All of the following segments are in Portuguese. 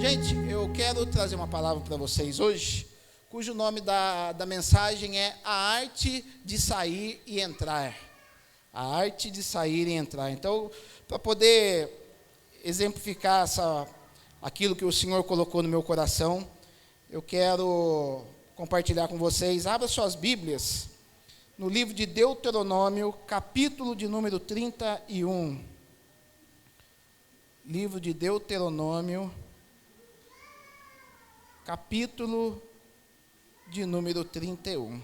Gente, eu quero trazer uma palavra para vocês hoje, cujo nome da mensagem é A Arte de Sair e Entrar. A Arte de Sair e Entrar. Então, para poder exemplificar aquilo que o Senhor colocou no meu coração, eu quero compartilhar com vocês. Abra suas Bíblias no livro de Deuteronômio, capítulo de número 31. Livro de Deuteronômio, capítulo de número 31.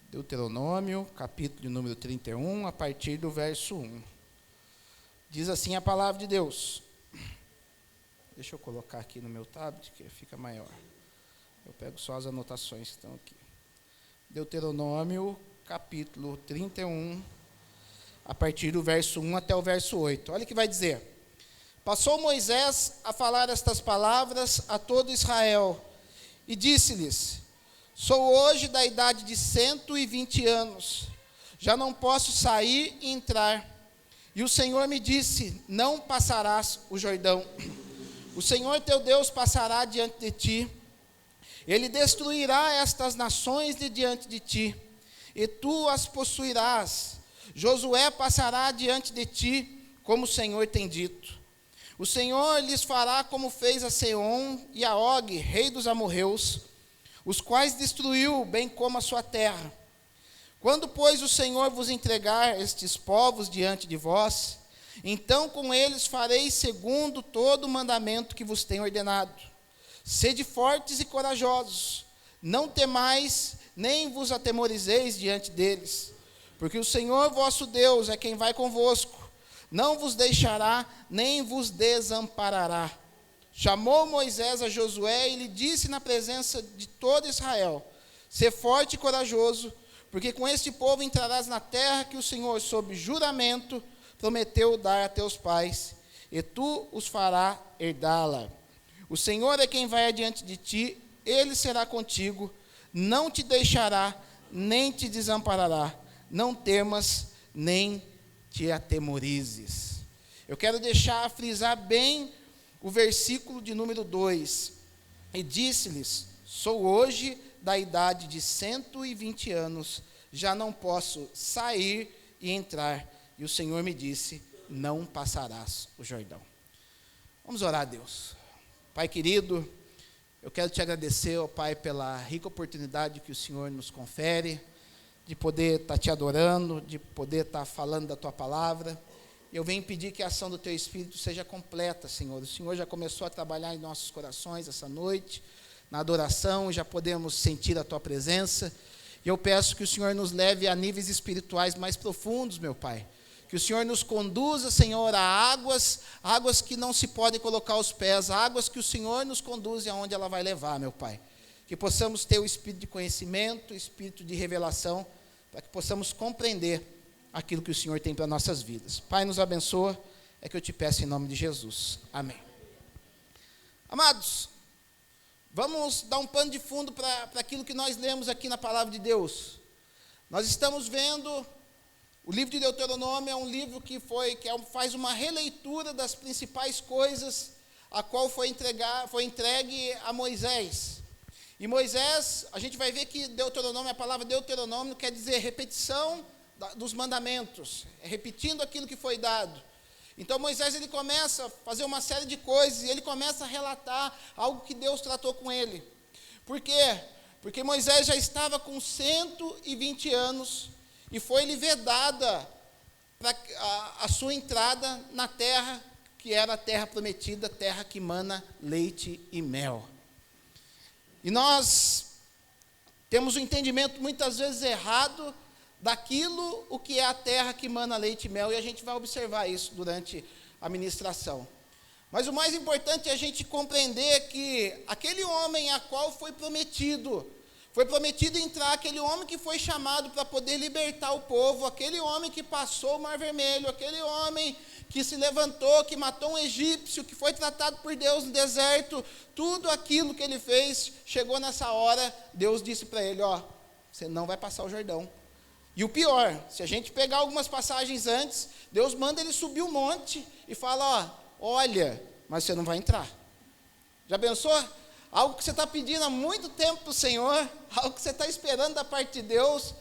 Deuteronômio, capítulo de número 31, a partir do verso 1. Diz assim a palavra de Deus. Deixa eu colocar aqui no meu tablet, que fica maior. Eu pego só as anotações que estão aqui. Deuteronômio, capítulo 31, a partir do verso 1 até o verso 8. Olha o que vai dizer. Passou Moisés a falar estas palavras a todo Israel, e disse-lhes: sou hoje da idade de 120 anos, já não posso sair e entrar. E o Senhor me disse: não passarás o Jordão. O Senhor teu Deus passará diante de ti. Ele destruirá estas nações de diante de ti, e tu as possuirás. Josué passará diante de ti, como o Senhor tem dito. O Senhor lhes fará como fez a Seom e a Og, rei dos amorreus, os quais destruiu, bem como a sua terra. Quando, pois, o Senhor vos entregar estes povos diante de vós, então com eles fareis segundo todo o mandamento que vos tenho ordenado. Sede fortes e corajosos, não temais, nem vos atemorizeis diante deles, porque o Senhor vosso Deus é quem vai convosco, não vos deixará, nem vos desamparará. Chamou Moisés a Josué e lhe disse na presença de todo Israel: sê forte e corajoso, porque com este povo entrarás na terra que o Senhor, sob juramento, prometeu dar a teus pais, e tu os farás herdá-la. O Senhor é quem vai adiante de ti, Ele será contigo, não te deixará, nem te desamparará. Não temas, nem te atemorizes. Eu quero frisar bem o versículo de número 2. E disse-lhes: sou hoje da idade de 120 anos, já não posso sair e entrar. E o Senhor me disse: não passarás o Jordão. Vamos orar a Deus. Pai querido, eu quero te agradecer, ó Pai, pela rica oportunidade que o Senhor nos confere, de poder estar te adorando, de poder estar falando da tua palavra. Eu venho pedir que a ação do teu Espírito seja completa, Senhor. O Senhor já começou a trabalhar em nossos corações essa noite, na adoração, já podemos sentir a tua presença. E eu peço que o Senhor nos leve a níveis espirituais mais profundos, meu Pai. Que o Senhor nos conduza, Senhor, a águas que não se podem colocar aos pés, águas que o Senhor nos conduz aonde ela vai levar, meu Pai. Que possamos ter o espírito de conhecimento, o espírito de revelação, para que possamos compreender aquilo que o Senhor tem para nossas vidas. Pai, nos abençoa, é que eu te peço em nome de Jesus. Amém. Amados, vamos dar um pano de fundo para aquilo que nós lemos aqui na palavra de Deus. Nós estamos vendo... O livro de Deuteronômio é um livro que faz uma releitura das principais coisas a qual foi entregue a Moisés. E Moisés, a gente vai ver que Deuteronômio, a palavra Deuteronômio quer dizer repetição dos mandamentos, repetindo aquilo que foi dado. Então Moisés, ele começa a fazer uma série de coisas, e ele começa a relatar algo que Deus tratou com ele. Por quê? Porque Moisés já estava com 120 anos, e foi-lhe vedada a sua entrada na terra, que era a terra prometida, terra que mana leite e mel. E nós temos um entendimento muitas vezes errado daquilo o que é a terra que mana leite e mel, e a gente vai observar isso durante a ministração. Mas o mais importante é a gente compreender que aquele homem a qual foi prometido entrar, aquele homem que foi chamado para poder libertar o povo, aquele homem que passou o Mar Vermelho, aquele homem que se levantou, que matou um egípcio, que foi tratado por Deus no deserto, tudo aquilo que ele fez, chegou nessa hora, Deus disse para ele: ó, você não vai passar o Jordão. E o pior, se a gente pegar algumas passagens antes, Deus manda ele subir o monte e fala, olha, mas você não vai entrar. Já pensou? Algo que você está pedindo há muito tempo para o Senhor, algo que você está esperando da parte de Deus.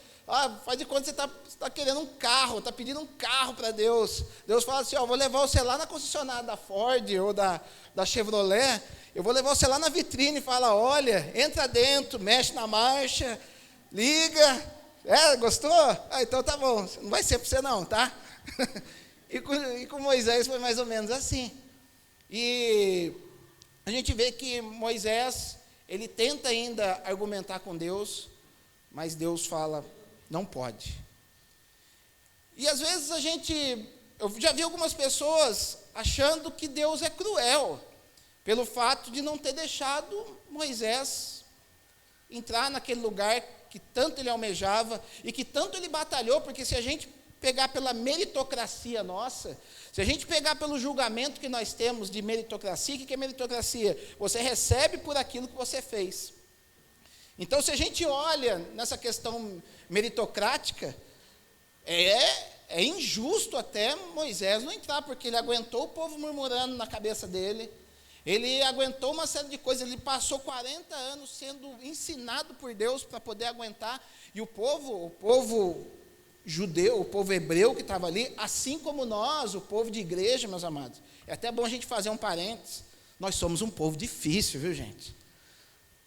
Faz de conta que você está querendo um carro, está pedindo um carro para Deus. Deus fala assim, vou levar você lá na concessionária da Ford ou da Chevrolet, eu vou levar você lá na vitrine e fala, olha, entra dentro, mexe na marcha, liga. Gostou? Então tá bom, não vai ser para você não, tá? e com Moisés foi mais ou menos assim. E a gente vê que Moisés, ele tenta ainda argumentar com Deus, mas Deus fala, não pode. E às vezes eu já vi algumas pessoas achando que Deus é cruel, pelo fato de não ter deixado Moisés entrar naquele lugar que tanto ele almejava e que tanto ele batalhou, porque se a gente pegar pela meritocracia nossa, se a gente pegar pelo julgamento que nós temos de meritocracia, o que é meritocracia? Você recebe por aquilo que você fez. Então, se a gente olha nessa questão meritocrática, é injusto até Moisés não entrar, porque ele aguentou o povo murmurando na cabeça dele, ele aguentou uma série de coisas, ele passou 40 anos sendo ensinado por Deus para poder aguentar, e o povo judeu, o povo hebreu que estava ali, assim como nós, o povo de igreja, meus amados, é até bom a gente fazer um parênteses, nós somos um povo difícil, viu, gente?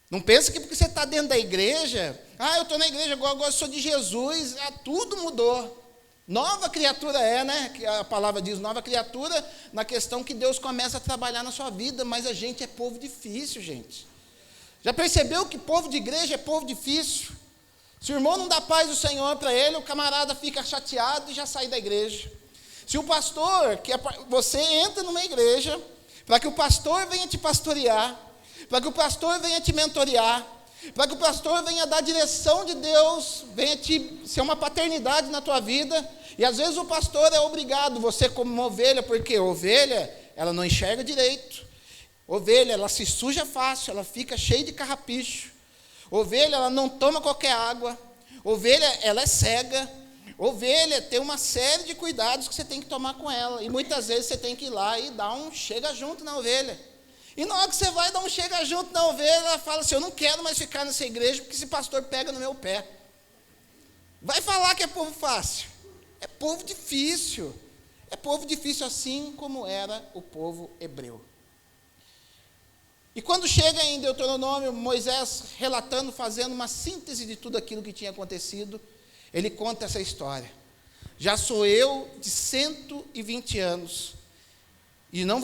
Não pensa que porque você está dentro da igreja, eu estou na igreja, agora sou de Jesus, tudo mudou. Nova criatura né? Que a palavra diz, nova criatura, na questão que Deus começa a trabalhar na sua vida, mas a gente é povo difícil, gente. Já percebeu que povo de igreja é povo difícil? Se o irmão não dá paz do Senhor para ele, o camarada fica chateado e já sai da igreja. Se o pastor, você entra numa igreja, para que o pastor venha te pastorear, para que o pastor venha te mentorear, para que o pastor venha dar direção de Deus, venha ser uma paternidade na tua vida, e às vezes o pastor é obrigado, você como uma ovelha, porque ovelha, ela não enxerga direito, ovelha, ela se suja fácil, ela fica cheia de carrapicho, ovelha, ela não toma qualquer água, ovelha, ela é cega, ovelha tem uma série de cuidados que você tem que tomar com ela, e muitas vezes você tem que ir lá e dar um chega junto na ovelha. E na hora que você vai dar um chega junto na ovelha, ela fala assim, eu não quero mais ficar nessa igreja, porque esse pastor pega no meu pé. Vai falar que é povo fácil. É povo difícil. É povo difícil assim como era o povo hebreu. E quando chega em Deuteronômio, Moisés relatando, fazendo uma síntese de tudo aquilo que tinha acontecido, ele conta essa história. Já sou eu de 120 anos, e não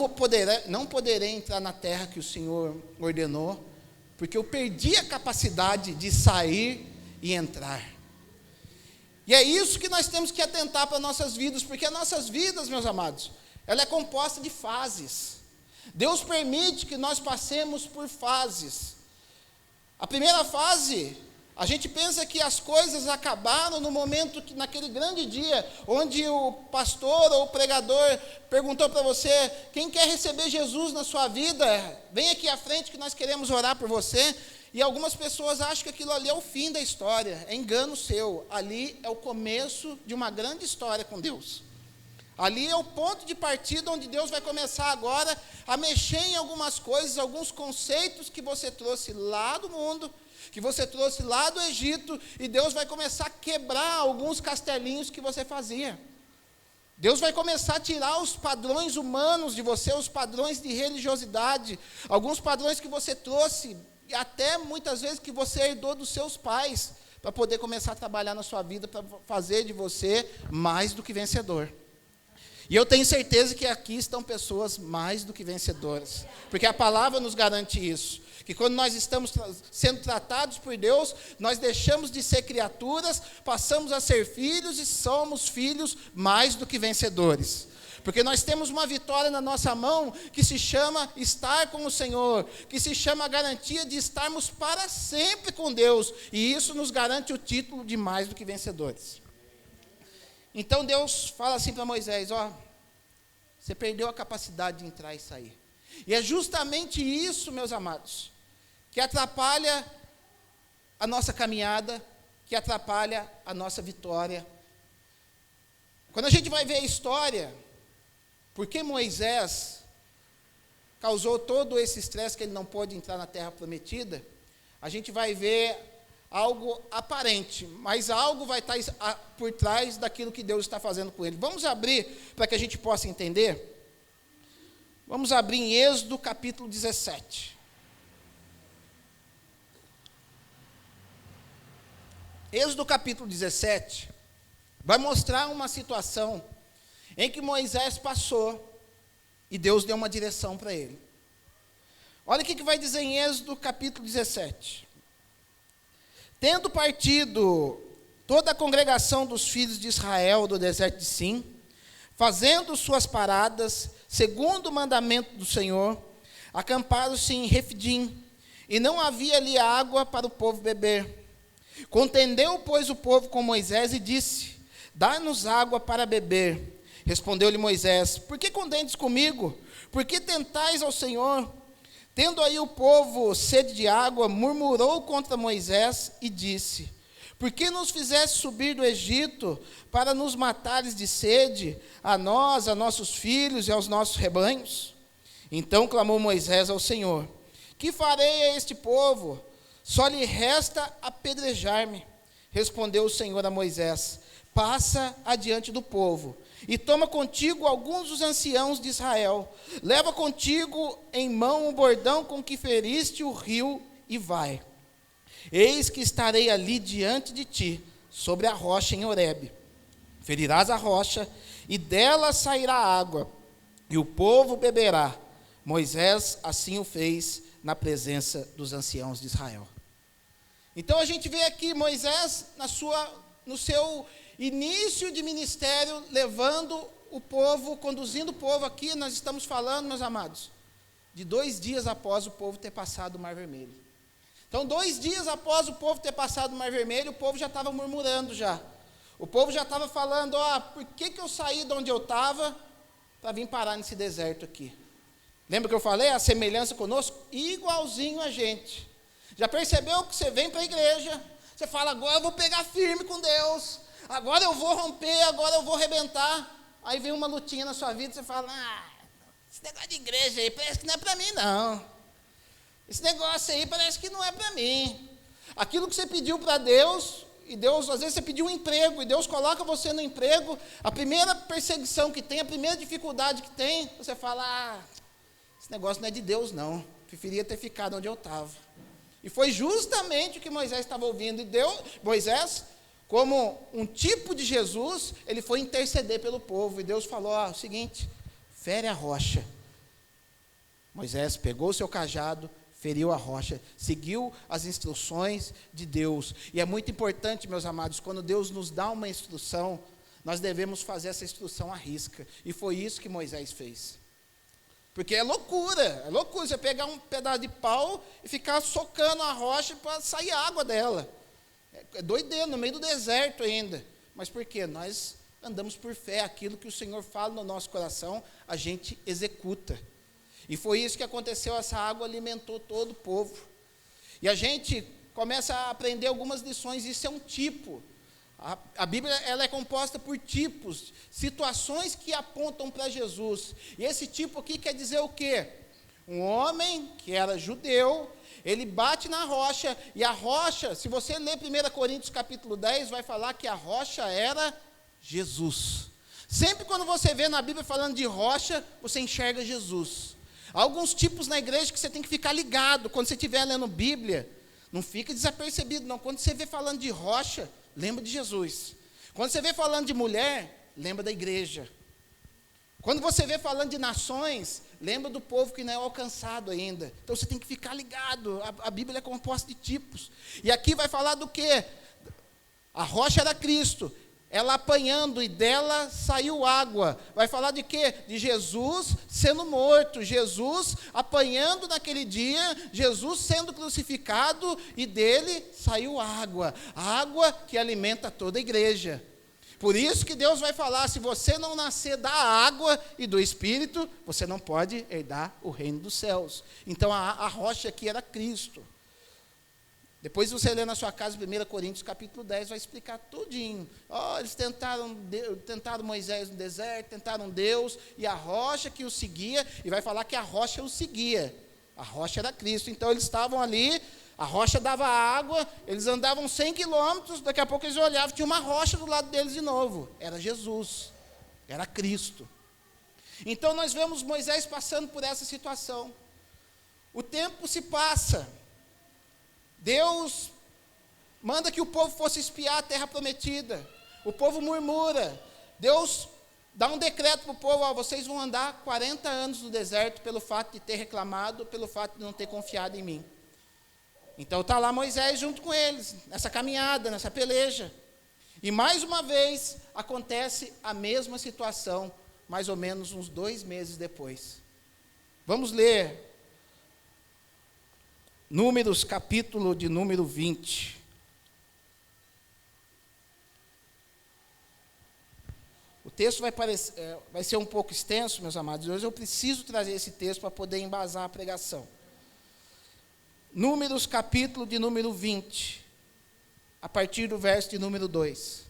poderei entrar na terra que o Senhor ordenou, porque eu perdi a capacidade de sair e entrar. E é isso que nós temos que atentar para nossas vidas, porque as nossas vidas, meus amados, ela é composta de fases. Deus permite que nós passemos por fases. A primeira fase, a gente pensa que as coisas acabaram no momento, naquele grande dia, onde o pastor ou o pregador perguntou para você, quem quer receber Jesus na sua vida, vem aqui à frente que nós queremos orar por você. E algumas pessoas acham que aquilo ali é o fim da história, é engano seu. Ali é o começo de uma grande história com Deus. Ali é o ponto de partida onde Deus vai começar agora a mexer em algumas coisas, alguns conceitos que você trouxe lá do mundo, que você trouxe lá do Egito, e Deus vai começar a quebrar alguns castelinhos que você fazia. Deus vai começar a tirar os padrões humanos de você, os padrões de religiosidade, alguns padrões que você trouxe, e até muitas vezes que você herdou dos seus pais, para poder começar a trabalhar na sua vida, para fazer de você mais do que vencedor. E eu tenho certeza que aqui estão pessoas mais do que vencedoras, porque a palavra nos garante isso, que quando nós estamos sendo tratados por Deus, nós deixamos de ser criaturas, passamos a ser filhos e somos filhos mais do que vencedores. Porque nós temos uma vitória na nossa mão que se chama estar com o Senhor, que se chama a garantia de estarmos para sempre com Deus, e isso nos garante o título de mais do que vencedores. Então Deus fala assim para Moisés, você perdeu a capacidade de entrar e sair. E é justamente isso, meus amados, que atrapalha a nossa caminhada, que atrapalha a nossa vitória. Quando a gente vai ver a história, por que Moisés causou todo esse estresse que ele não pôde entrar na terra prometida, a gente vai ver algo aparente, mas algo vai estar por trás daquilo que Deus está fazendo com ele. Vamos abrir para que a gente possa entender? Vamos abrir em Êxodo capítulo 17. Êxodo capítulo 17 vai mostrar uma situação em que Moisés passou e Deus deu uma direção para ele. Olha o que vai dizer em Êxodo capítulo 17. Tendo partido toda a congregação dos filhos de Israel do deserto de Sim, fazendo suas paradas, segundo o mandamento do Senhor, acamparam-se em Refidim, e não havia ali água para o povo beber. Contendeu, pois, o povo com Moisés e disse: dá-nos água para beber. Respondeu-lhe Moisés: por que contendes comigo? Por que tentais ao Senhor? Tendo aí o povo sede de água, murmurou contra Moisés e disse: por que nos fizeste subir do Egito para nos matares de sede, a nós, a nossos filhos e aos nossos rebanhos? Então clamou Moisés ao Senhor: que farei a este povo? Só lhe resta apedrejar-me. Respondeu o Senhor a Moisés: passa adiante do povo, e toma contigo alguns dos anciãos de Israel. Leva contigo em mão o bordão com que feriste o rio, e vai. Eis que estarei ali diante de ti, sobre a rocha em Horebe. Ferirás a rocha, e dela sairá água, e o povo beberá. Moisés assim o fez na presença dos anciãos de Israel. Então a gente vê aqui Moisés no seu início de ministério, levando o povo, conduzindo o povo. Aqui nós estamos falando, meus amados, de 2 dias após o povo ter passado o Mar Vermelho. Então 2 dias após o povo ter passado o Mar Vermelho, o povo já estava murmurando já. O povo já estava falando: por que eu saí de onde eu estava para vir parar nesse deserto aqui? Lembra que eu falei? A semelhança conosco, igualzinho a gente. Já percebeu que você vem para a igreja, você fala: agora eu vou pegar firme com Deus, agora eu vou romper, agora eu vou arrebentar. Aí vem uma lutinha na sua vida e você fala: esse negócio de igreja aí parece que não é para mim não. Esse negócio aí parece que não é para mim. Aquilo que você pediu para Deus, e Deus, às vezes você pediu um emprego, e Deus coloca você no emprego, a primeira perseguição que tem, a primeira dificuldade que tem, você fala: esse negócio não é de Deus não, preferia ter ficado onde eu estava. E foi justamente o que Moisés estava ouvindo, e Moisés, como um tipo de Jesus, ele foi interceder pelo povo, e Deus falou: o seguinte, fere a rocha. Moisés pegou o seu cajado, feriu a rocha, seguiu as instruções de Deus. E é muito importante, meus amados, quando Deus nos dá uma instrução, nós devemos fazer essa instrução à risca. E foi isso que Moisés fez. Porque é loucura você pegar um pedaço de pau e ficar socando a rocha para sair água dela. É doideira, no meio do deserto ainda. Mas por quê? Nós andamos por fé, aquilo que o Senhor fala no nosso coração, a gente executa. E foi isso que aconteceu, essa água alimentou todo o povo. E a gente começa a aprender algumas lições, isso é um tipo. A Bíblia ela é composta por tipos, situações que apontam para Jesus. E esse tipo aqui quer dizer o quê? Um homem que era judeu, ele bate na rocha, e a rocha, se você ler 1 Coríntios capítulo 10, vai falar que a rocha era Jesus. Sempre quando você vê na Bíblia falando de rocha, você enxerga Jesus. Há alguns tipos na igreja que você tem que ficar ligado, quando você estiver lendo Bíblia, não fica desapercebido não. Quando você vê falando de rocha, lembra de Jesus. Quando você vê falando de mulher, lembra da igreja. Quando você vê falando de nações, lembra do povo que não é alcançado ainda. Então você tem que ficar ligado, a Bíblia é composta de tipos. E aqui vai falar do quê? A rocha era Cristo, ela apanhando, e dela saiu água. Vai falar de quê? De Jesus sendo morto, Jesus apanhando naquele dia, Jesus sendo crucificado, e dele saiu água, água que alimenta toda a igreja. Por isso que Deus vai falar: se você não nascer da água e do Espírito, você não pode herdar o reino dos céus. Então a rocha aqui era Cristo. Depois você lê na sua casa 1 Coríntios capítulo 10, vai explicar tudinho. Eles tentaram Moisés no deserto, tentaram Deus, e a rocha que o seguia, e vai falar que a rocha o seguia. A rocha era Cristo. Então eles estavam ali, a rocha dava água, eles andavam 100 quilômetros, daqui a pouco eles olhavam, tinha uma rocha do lado deles de novo. Era Jesus, era Cristo. Então nós vemos Moisés passando por essa situação. O tempo se passa. Deus manda que o povo fosse espiar a terra prometida. O povo murmura. Deus dá um decreto para o povo: vocês vão andar 40 anos no deserto pelo fato de ter reclamado, pelo fato de não ter confiado em mim. Então está lá Moisés junto com eles, nessa caminhada, nessa peleja. E mais uma vez acontece a mesma situação, mais ou menos uns 2 meses depois. Vamos ler Números, capítulo de número 20. O texto vai ser um pouco extenso, meus amados. Hoje eu preciso trazer esse texto para poder embasar a pregação. Números, capítulo de número 20, a partir do verso de número 2.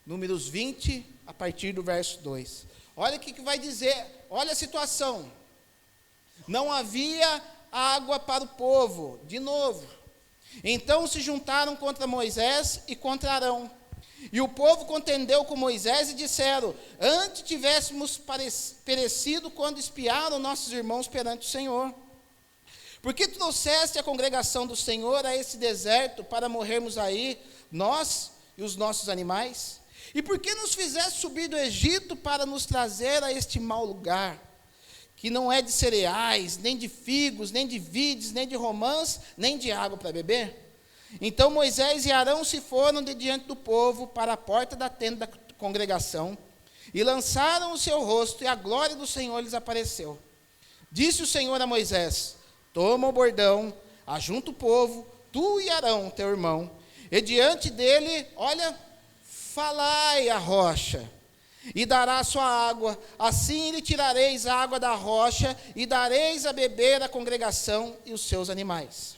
Números 20, a partir do verso 2. Olha o que vai dizer, olha a situação. Não havia água para o povo, de novo. Então se juntaram contra Moisés e contra Arão. E o povo contendeu com Moisés e disseram: antes tivéssemos perecido quando espiaram nossos irmãos perante o Senhor. Por que trouxeste a congregação do Senhor a esse deserto para morrermos aí, nós e os nossos animais? E por que nos fizeste subir do Egito para nos trazer a este mau lugar, que não é de cereais, nem de figos, nem de vides, nem de romãs, nem de água para beber? Então Moisés e Arão se foram de diante do povo para a porta da tenda da congregação, e lançaram o seu rosto, e a glória do Senhor lhes apareceu. Disse o Senhor a Moisés: toma o bordão, ajunta o povo, tu e Arão, teu irmão, e diante dele, olha, falai a rocha, e dará a sua água, assim lhe tirareis a água da rocha, e dareis a beber a congregação e os seus animais.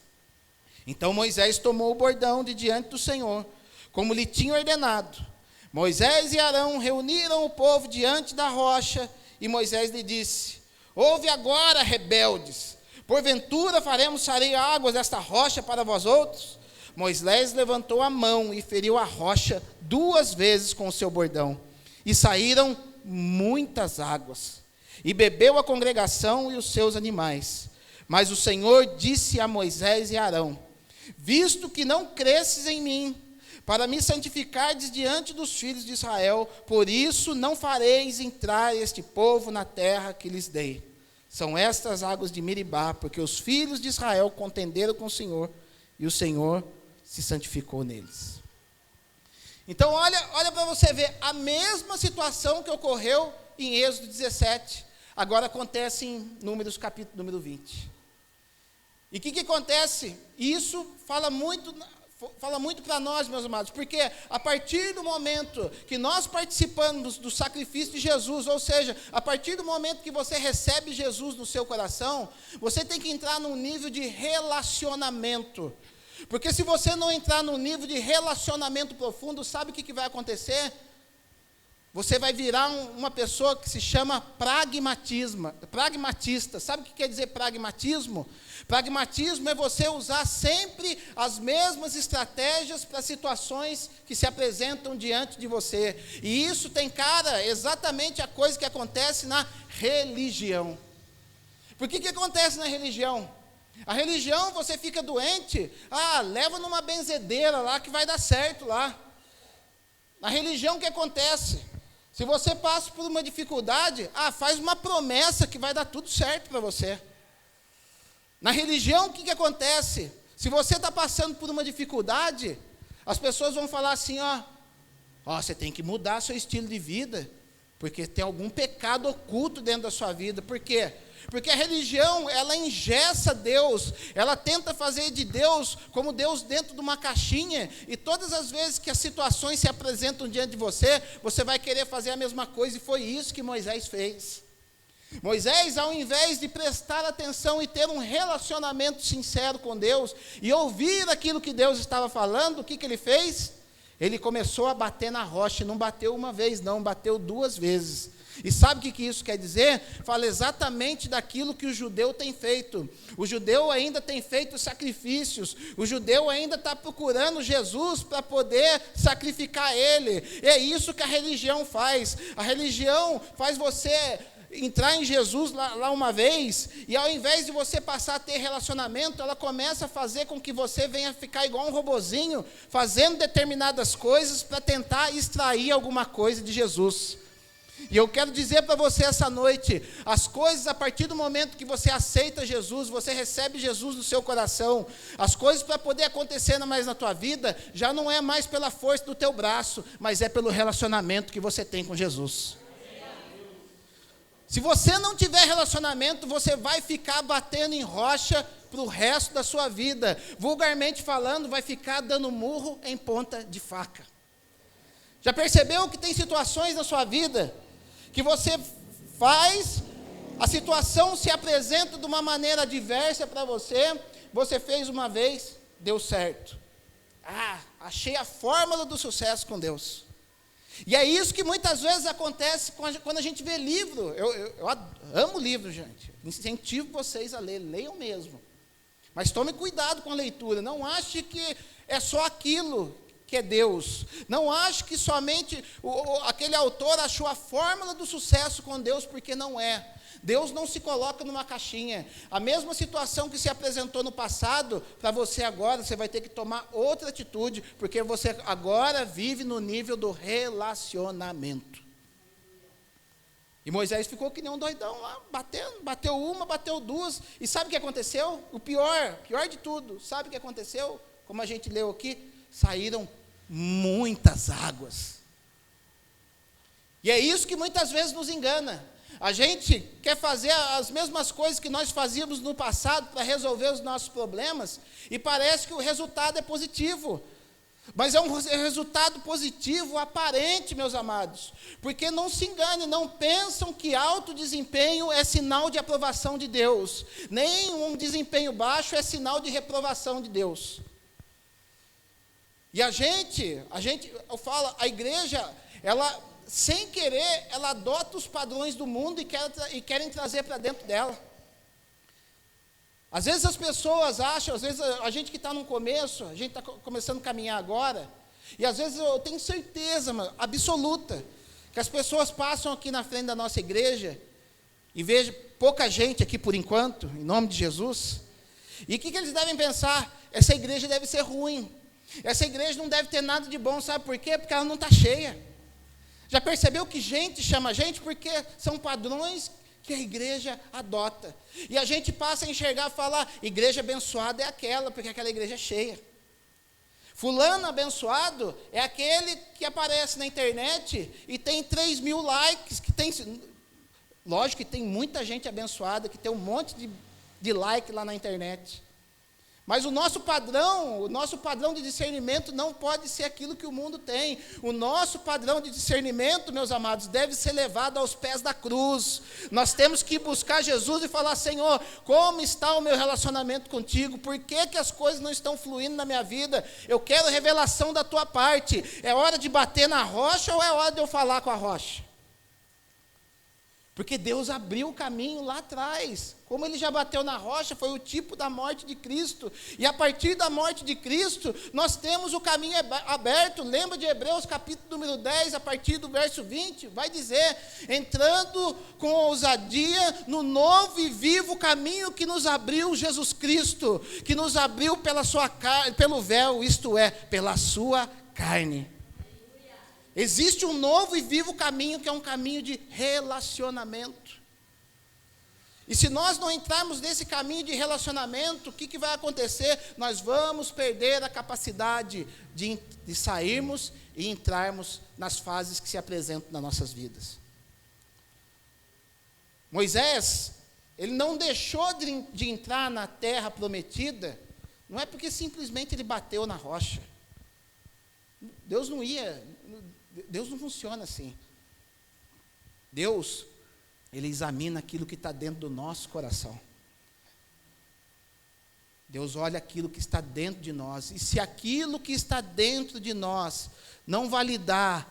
Então Moisés tomou o bordão de diante do Senhor, como lhe tinha ordenado. Moisés e Arão reuniram o povo diante da rocha, e Moisés lhe disse: ouve agora, rebeldes, porventura faremos sair águas desta rocha para vós outros? Moisés levantou a mão e feriu a rocha 2 vezes com o seu bordão, e saíram muitas águas, e bebeu a congregação e os seus animais. Mas o Senhor disse a Moisés e Arão: visto que não cresces em mim, para me santificardes diante dos filhos de Israel, por isso não fareis entrar este povo na terra que lhes dei. São estas águas de Meribá, porque os filhos de Israel contenderam com o Senhor, e o Senhor se santificou neles. Então olha para você ver, a mesma situação que ocorreu em Êxodo 17, agora acontece em Números capítulo número 20. E o que acontece? Isso fala muito para nós, meus amados, porque a partir do momento que nós participamos do sacrifício de Jesus, ou seja, a partir do momento que você recebe Jesus no seu coração, você tem que entrar num nível de relacionamento. Porque se você não entrar num nível de relacionamento profundo, sabe o que vai acontecer? Você vai virar uma pessoa que se chama pragmatista. Sabe o que quer dizer pragmatismo? Pragmatismo é você usar sempre as mesmas estratégias para situações que se apresentam diante de você. E isso tem cara exatamente a coisa que acontece na religião. Por que acontece na religião? A religião, você fica doente, leva numa benzedeira lá que vai dar certo lá. Na religião o que acontece? Se você passa por uma dificuldade, faz uma promessa que vai dar tudo certo para você. Na religião, o que acontece? Se você está passando por uma dificuldade, as pessoas vão falar assim, você tem que mudar seu estilo de vida, porque tem algum pecado oculto dentro da sua vida. Por quê? Porque a religião, ela engessa Deus, ela tenta fazer de Deus como Deus dentro de uma caixinha, e todas as vezes que as situações se apresentam diante de você, você vai querer fazer a mesma coisa, e foi isso que Moisés fez. Moisés, ao invés de prestar atenção e ter um relacionamento sincero com Deus, e ouvir aquilo que Deus estava falando, o que ele fez? Ele começou a bater na rocha, não bateu uma vez não, bateu 2 vezes. E sabe o que isso quer dizer? Fala exatamente daquilo que o judeu tem feito. O judeu ainda tem feito sacrifícios. O judeu ainda está procurando Jesus para poder sacrificar ele. É isso que a religião faz. A religião faz você entrar em Jesus lá uma vez, e ao invés de você passar a ter relacionamento, ela começa a fazer com que você venha ficar igual um robozinho, fazendo determinadas coisas para tentar extrair alguma coisa de Jesus. E eu quero dizer para você essa noite, as coisas a partir do momento que você aceita Jesus, você recebe Jesus no seu coração, as coisas para poder acontecer mais na tua vida, já não é mais pela força do teu braço, mas é pelo relacionamento que você tem com Jesus. Se você não tiver relacionamento, você vai ficar batendo em rocha para o resto da sua vida. Vulgarmente falando, vai ficar dando murro em ponta de faca. Já percebeu que tem situações na sua vida que você faz, a situação se apresenta de uma maneira adversa para você, você fez uma vez, deu certo. Achei a fórmula do sucesso com Deus. E é isso que muitas vezes acontece quando a gente vê livro. Eu amo livro, gente. Incentivo vocês a ler, leiam mesmo. Mas tome cuidado com a leitura. Não ache que é só aquilo que é Deus. Não ache que somente aquele autor achou a fórmula do sucesso com Deus, porque não é. Deus não se coloca numa caixinha. A mesma situação que se apresentou no passado, para você agora, você vai ter que tomar outra atitude, porque você agora vive no nível do relacionamento. E Moisés ficou que nem um doidão lá, batendo, bateu uma, bateu 2, e sabe o que aconteceu? O pior de tudo, sabe o que aconteceu? Como a gente leu aqui, saíram muitas águas. E é isso que muitas vezes nos engana. A gente quer fazer as mesmas coisas que nós fazíamos no passado para resolver os nossos problemas, e parece que o resultado é positivo. Mas é um resultado positivo aparente, meus amados. Porque não se engane, não pensam que alto desempenho é sinal de aprovação de Deus. Nem um desempenho baixo é sinal de reprovação de Deus. E eu falo, a igreja, ela, sem querer, ela adota os padrões do mundo e querem trazer para dentro dela. Às vezes as pessoas acham, às vezes a gente que está no começo, a gente está começando a caminhar agora, e às vezes eu tenho certeza, absoluta, que as pessoas passam aqui na frente da nossa igreja, e vejam pouca gente aqui por enquanto, em nome de Jesus, e o que eles devem pensar? Essa igreja deve ser ruim, essa igreja não deve ter nada de bom, sabe por quê? Porque ela não está cheia. Já percebeu que gente chama gente? Porque são padrões que a igreja adota. E a gente passa a enxergar e falar, igreja abençoada é aquela, porque aquela igreja é cheia. Fulano abençoado é aquele que aparece na internet e tem 3.000 likes, lógico que tem muita gente abençoada, que tem um monte de like lá na internet. Mas o nosso padrão de discernimento não pode ser aquilo que o mundo tem. O nosso padrão de discernimento, meus amados, deve ser levado aos pés da cruz. Nós temos que buscar Jesus e falar, Senhor, como está o meu relacionamento contigo? Por que as coisas não estão fluindo na minha vida? Eu quero revelação da tua parte. É hora de bater na rocha ou é hora de eu falar com a rocha? Porque Deus abriu o caminho lá atrás. Como ele já bateu na rocha, foi o tipo da morte de Cristo. E a partir da morte de Cristo, nós temos o caminho aberto. Lembra de Hebreus capítulo número 10, a partir do verso 20? Vai dizer, entrando com ousadia no novo e vivo caminho que nos abriu Jesus Cristo, que nos abriu pelo véu, isto é, pela sua carne. Existe um novo e vivo caminho, que é um caminho de relacionamento. E se nós não entrarmos nesse caminho de relacionamento, o que vai acontecer? Nós vamos perder a capacidade de sairmos e entrarmos nas fases que se apresentam nas nossas vidas. Moisés, ele não deixou de entrar na terra prometida, não é porque simplesmente ele bateu na rocha. Deus não funciona assim. Deus, Ele examina aquilo que está dentro do nosso coração. Deus olha aquilo que está dentro de nós. E se aquilo que está dentro de nós não validar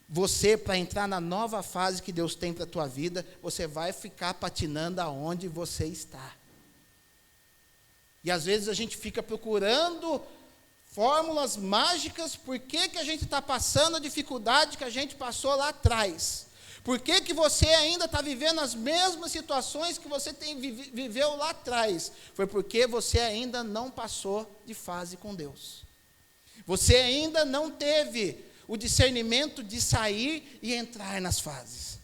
você para entrar na nova fase que Deus tem para a tua vida, você vai ficar patinando aonde você está. E às vezes a gente fica procurando fórmulas mágicas. Por que que a gente está passando a dificuldade que a gente passou lá atrás? Por que que você ainda está vivendo as mesmas situações que você viveu lá atrás? Foi porque você ainda não passou de fase com Deus. Você ainda não teve o discernimento de sair e entrar nas fases.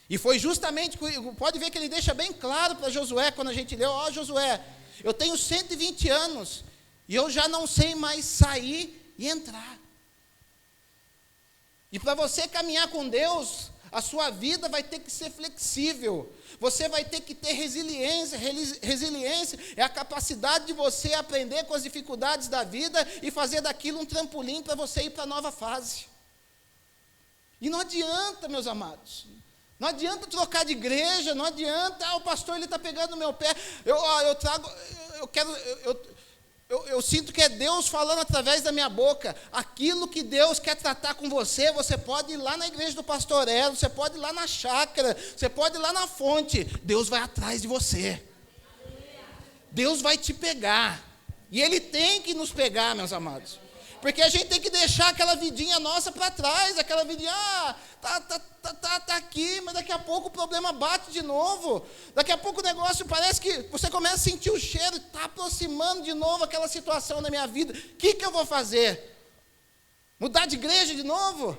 E foi justamente, pode ver que ele deixa bem claro para Josué, quando a gente leu, ó Josué, eu tenho 120 anos, e eu já não sei mais sair e entrar. E para você caminhar com Deus, a sua vida vai ter que ser flexível. Você vai ter que ter resiliência. Resiliência é a capacidade de você aprender com as dificuldades da vida e fazer daquilo um trampolim para você ir para a nova fase. E não adianta, meus amados. Não adianta trocar de igreja, não adianta, o pastor ele está pegando no meu pé. Eu sinto que é Deus falando através da minha boca. Aquilo que Deus quer tratar com você, você pode ir lá na igreja do pastor Elo, você pode ir lá na chácara, você pode ir lá na fonte. Deus vai atrás de você. Deus vai te pegar. E Ele tem que nos pegar, meus amados. Porque a gente tem que deixar aquela vidinha nossa para trás, aquela vidinha, tá aqui, mas daqui a pouco o problema bate de novo. Daqui a pouco o negócio parece que você começa a sentir o cheiro, está aproximando de novo aquela situação na minha vida. O que eu vou fazer? Mudar de igreja de novo?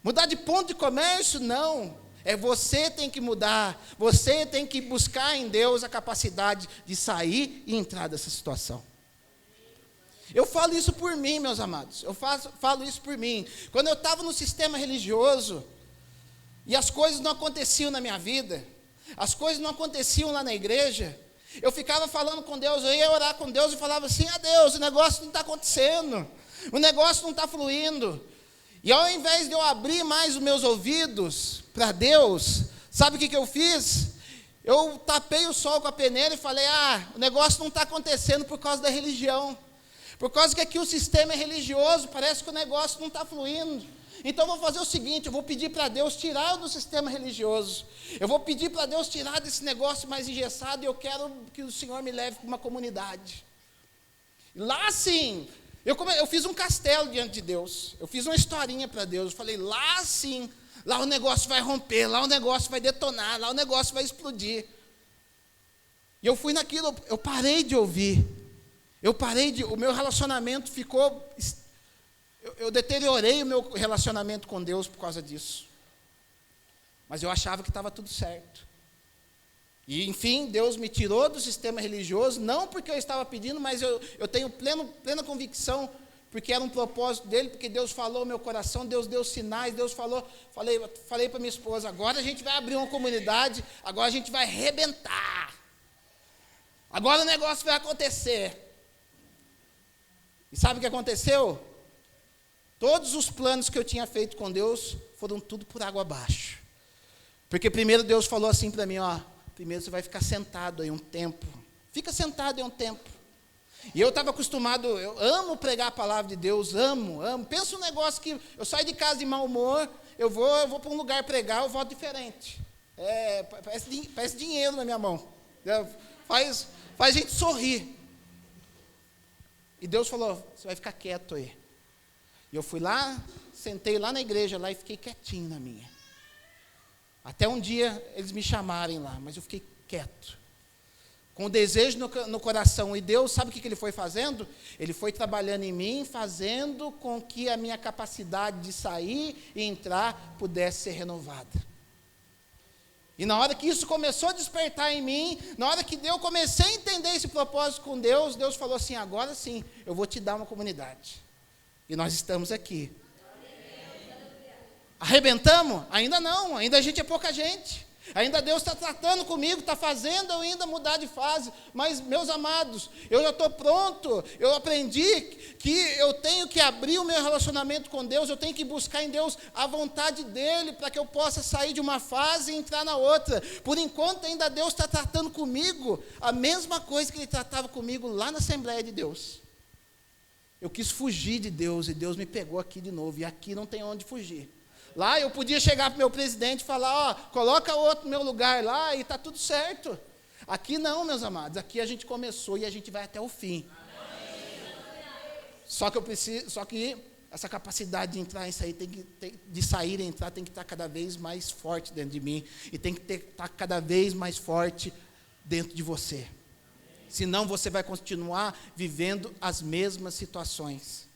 Mudar de ponto de comércio? Não. É você tem que mudar, você tem que buscar em Deus a capacidade de sair e entrar dessa situação. Eu falo isso por mim, meus amados. Eu falo isso por mim. Quando eu estava no sistema religioso e as coisas não aconteciam na minha vida, as coisas não aconteciam lá na igreja, eu ficava falando com Deus, eu ia orar com Deus e falava assim, Deus, o negócio não está acontecendo, o negócio não está fluindo. E ao invés de eu abrir mais os meus ouvidos para Deus, sabe o que eu fiz? Eu tapei o sol com a peneira e falei, o negócio não está acontecendo por causa da religião. Por causa que aqui o sistema é religioso, parece que o negócio não está fluindo. Então eu vou fazer o seguinte, eu vou pedir para Deus tirar do sistema religioso. Eu vou pedir para Deus tirar desse negócio mais engessado e eu quero que o Senhor me leve para uma comunidade. Lá sim, eu fiz um castelo diante de Deus. Eu fiz uma historinha para Deus. Eu falei, lá sim, lá o negócio vai romper, lá o negócio vai detonar, lá o negócio vai explodir. E eu fui naquilo, eu parei de ouvir. O meu relacionamento ficou, eu deteriorei o meu relacionamento com Deus por causa disso. Mas eu achava que estava tudo certo. E enfim, Deus me tirou do sistema religioso, não porque eu estava pedindo, mas eu tenho plena convicção, porque era um propósito dele, porque Deus falou no meu coração, Deus deu sinais, Deus falou, falei para minha esposa, agora a gente vai abrir uma comunidade, agora a gente vai arrebentar. Agora o negócio vai acontecer. E sabe o que aconteceu? Todos os planos que eu tinha feito com Deus foram tudo por água abaixo. Porque primeiro Deus falou assim para mim, primeiro você vai ficar sentado aí um tempo. Fica sentado aí um tempo. E eu estava acostumado, eu amo pregar a palavra de Deus, amo. Pensa um negócio que eu saio de casa de mau humor, eu vou para um lugar pregar, eu volto diferente. Parece dinheiro na minha mão. Faz a gente sorrir. E Deus falou, você vai ficar quieto aí. E eu fui lá, sentei lá na igreja lá e fiquei quietinho na minha. Até um dia eles me chamarem lá, mas eu fiquei quieto. Com o desejo no coração. E Deus, sabe o que Ele foi fazendo? Ele foi trabalhando em mim, fazendo com que a minha capacidade de sair e entrar pudesse ser renovada. E na hora que isso começou a despertar em mim, na hora que eu comecei a entender esse propósito com Deus, Deus falou assim, agora sim, eu vou te dar uma comunidade. E nós estamos aqui. Arrebentamos? Ainda não, ainda a gente é pouca gente. Ainda Deus está tratando comigo, está fazendo eu ainda mudar de fase. Mas, meus amados, eu já estou pronto. Eu aprendi que eu tenho que abrir o meu relacionamento com Deus. Eu tenho que buscar em Deus a vontade dEle, para que eu possa sair de uma fase e entrar na outra. Por enquanto, ainda Deus está tratando comigo a mesma coisa que Ele tratava comigo lá na Assembleia de Deus. Eu quis fugir de Deus e Deus me pegou aqui de novo. E aqui não tem onde fugir. Lá eu podia chegar para o meu presidente e falar, coloca outro no meu lugar lá e está tudo certo. Aqui não, meus amados, aqui a gente começou e a gente vai até o fim. Só que essa capacidade de entrar e sair, de sair e entrar, tem que estar cada vez mais forte dentro de mim. E tem que estar cada vez mais forte dentro de você. Senão você vai continuar vivendo as mesmas situações.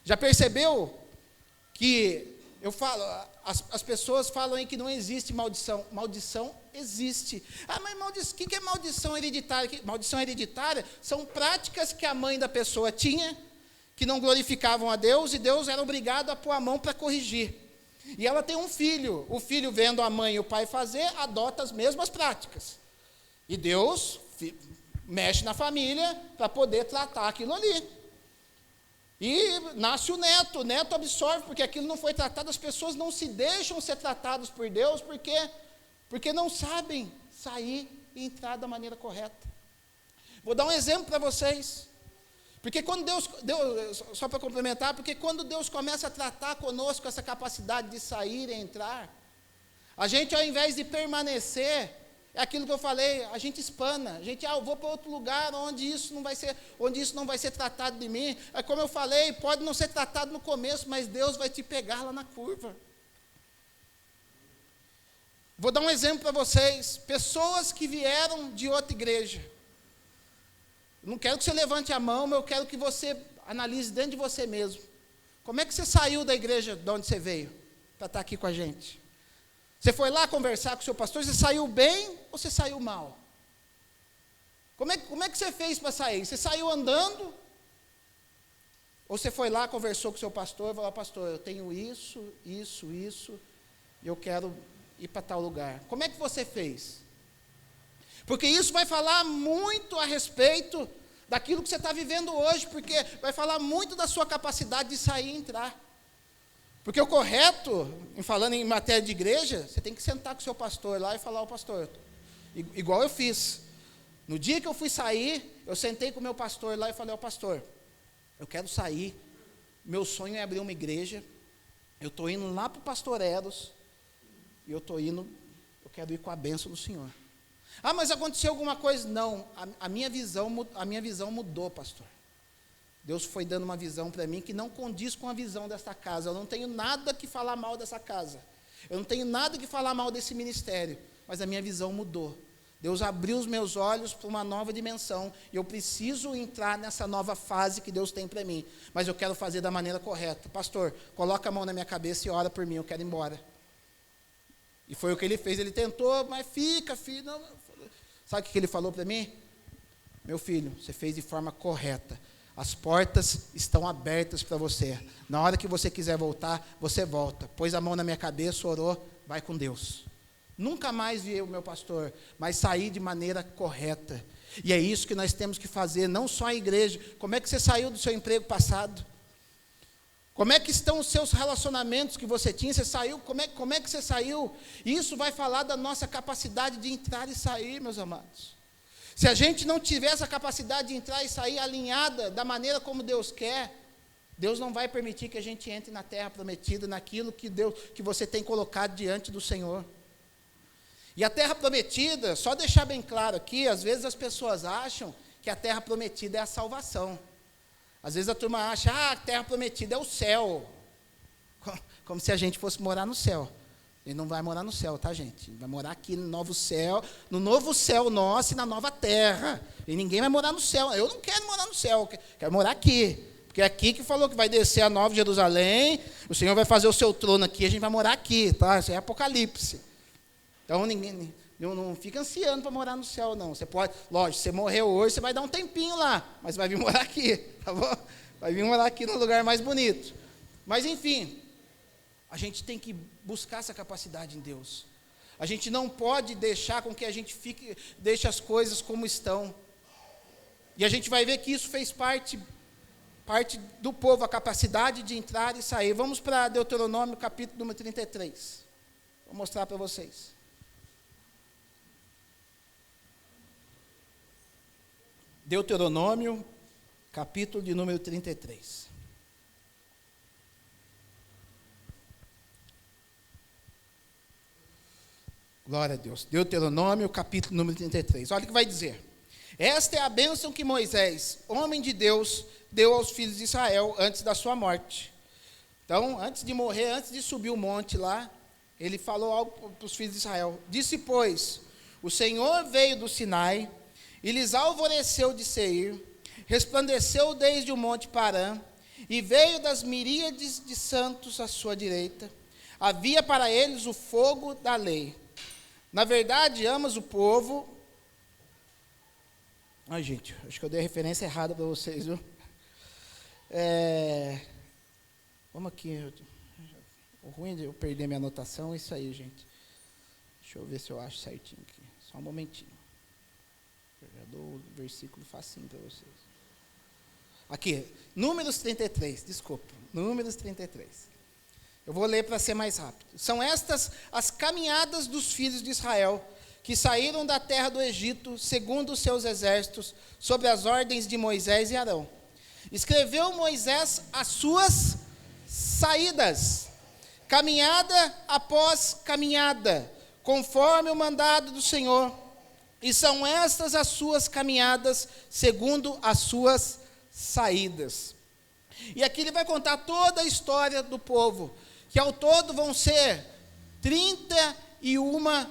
Já percebeu que eu falo, as pessoas falam aí que não existe maldição. Maldição existe. Mas o que é maldição hereditária? Maldição hereditária são práticas que a mãe da pessoa tinha, que não glorificavam a Deus, e Deus era obrigado a pôr a mão para corrigir. E ela tem um filho. O filho, vendo a mãe e o pai fazer, adota as mesmas práticas. E Deus mexe na família para poder tratar aquilo ali. E nasce o neto absorve, porque aquilo não foi tratado, as pessoas não se deixam ser tratadas por Deus, porque não sabem sair e entrar da maneira correta. Vou dar um exemplo para vocês, porque quando Deus, só para complementar, porque quando Deus começa a tratar conosco essa capacidade de sair e entrar, a gente, ao invés de permanecer, é aquilo que eu falei, a gente espana, a gente, eu vou para outro lugar onde isso não vai ser tratado de mim. É como eu falei, pode não ser tratado no começo, mas Deus vai te pegar lá na curva. Vou dar um exemplo para vocês, pessoas que vieram de outra igreja. Não quero que você levante a mão, mas eu quero que você analise dentro de você mesmo. Como é que você saiu da igreja de onde você veio, para estar aqui com a gente? Você foi lá conversar com o seu pastor, você saiu bem ou você saiu mal? Como é que você fez para sair? Você saiu andando? Ou você foi lá, conversou com o seu pastor e falou, pastor, eu tenho isso, e eu quero ir para tal lugar. Como é que você fez? Porque isso vai falar muito a respeito daquilo que você está vivendo hoje, porque vai falar muito da sua capacidade de sair e entrar. Porque o correto, falando em matéria de igreja, você tem que sentar com o seu pastor lá e falar, pastor, igual eu fiz. No dia que eu fui sair, eu sentei com o meu pastor lá e falei, pastor, eu quero sair, meu sonho é abrir uma igreja, eu estou indo lá para o Pastor Eros, e eu quero ir com a bênção do Senhor. Mas aconteceu alguma coisa? Não, a minha visão mudou, pastor. Deus foi dando uma visão para mim que não condiz com a visão desta casa. Eu não tenho nada que falar mal dessa casa. Eu não tenho nada que falar mal desse ministério. Mas a minha visão mudou. Deus abriu os meus olhos para uma nova dimensão. E eu preciso entrar nessa nova fase que Deus tem para mim. Mas eu quero fazer da maneira correta. Pastor, coloca a mão na minha cabeça e ora por mim. Eu quero ir embora. E foi o que ele fez. Ele tentou, mas fica, filho. Não. Sabe o que ele falou para mim? Meu filho, você fez de forma correta. As portas estão abertas para você. Na hora que você quiser voltar, você volta. Pôs a mão na minha cabeça, orou, vai com Deus. Nunca mais vi o meu pastor, mas saí de maneira correta. E é isso que nós temos que fazer, não só a igreja. Como é que você saiu do seu emprego passado? Como é que estão os seus relacionamentos que você tinha? Você saiu? Como é que você saiu? Isso vai falar da nossa capacidade de entrar e sair, meus amados. Se a gente não tiver essa capacidade de entrar e sair alinhada da maneira como Deus quer, Deus não vai permitir que a gente entre na terra prometida, naquilo que você tem colocado diante do Senhor. E a terra prometida, só deixar bem claro aqui, às vezes as pessoas acham que a terra prometida é a salvação. Às vezes a turma acha, a terra prometida é o céu. Como se a gente fosse morar no céu. Ele não vai morar no céu, tá, gente? Ele vai morar aqui no novo céu nosso e na nova terra. E ninguém vai morar no céu. Eu não quero morar no céu, quero morar aqui. Porque é aqui que falou que vai descer a nova Jerusalém, o Senhor vai fazer o seu trono aqui, a gente vai morar aqui, tá? Isso é Apocalipse. Então, ninguém não fica ansiando para morar no céu, não. Você pode, lógico, você morreu hoje, você vai dar um tempinho lá, mas vai vir morar aqui, tá bom? Vai vir morar aqui no lugar mais bonito. Mas, enfim, a gente tem que buscar essa capacidade em Deus. A gente não pode deixar com que a gente deixe as coisas como estão. E a gente vai ver que isso fez parte do povo, a capacidade de entrar e sair. Vamos para Deuteronômio, capítulo número 33. Vou mostrar para vocês. Deuteronômio, capítulo de número 33. Glória a Deus. Deuteronômio, capítulo número 33. Olha o que vai dizer. Esta é a bênção que Moisés, homem de Deus, deu aos filhos de Israel antes da sua morte. Então, antes de morrer, antes de subir o monte lá, ele falou algo para os filhos de Israel. Disse, pois, o Senhor veio do Sinai e lhes alvoreceu de Seir, resplandeceu desde o monte Parã, e veio das miríades de santos à sua direita. Havia para eles o fogo da lei. Na verdade, amas o povo. Ai, gente, acho que eu dei a referência errada para vocês, viu? Vamos aqui. O ruim de eu perder minha anotação é isso aí, gente. Deixa eu ver se eu acho certinho aqui. Só um momentinho. Eu já dou o versículo facinho para vocês. Aqui, Números 33, desculpa. Números 33. Eu vou ler para ser mais rápido. São estas as caminhadas dos filhos de Israel, que saíram da terra do Egito, segundo os seus exércitos, sob as ordens de Moisés e Arão. Escreveu Moisés as suas saídas, caminhada após caminhada, conforme o mandado do Senhor. E são estas as suas caminhadas, segundo as suas saídas. E aqui ele vai contar toda a história do povo, que ao todo vão ser 31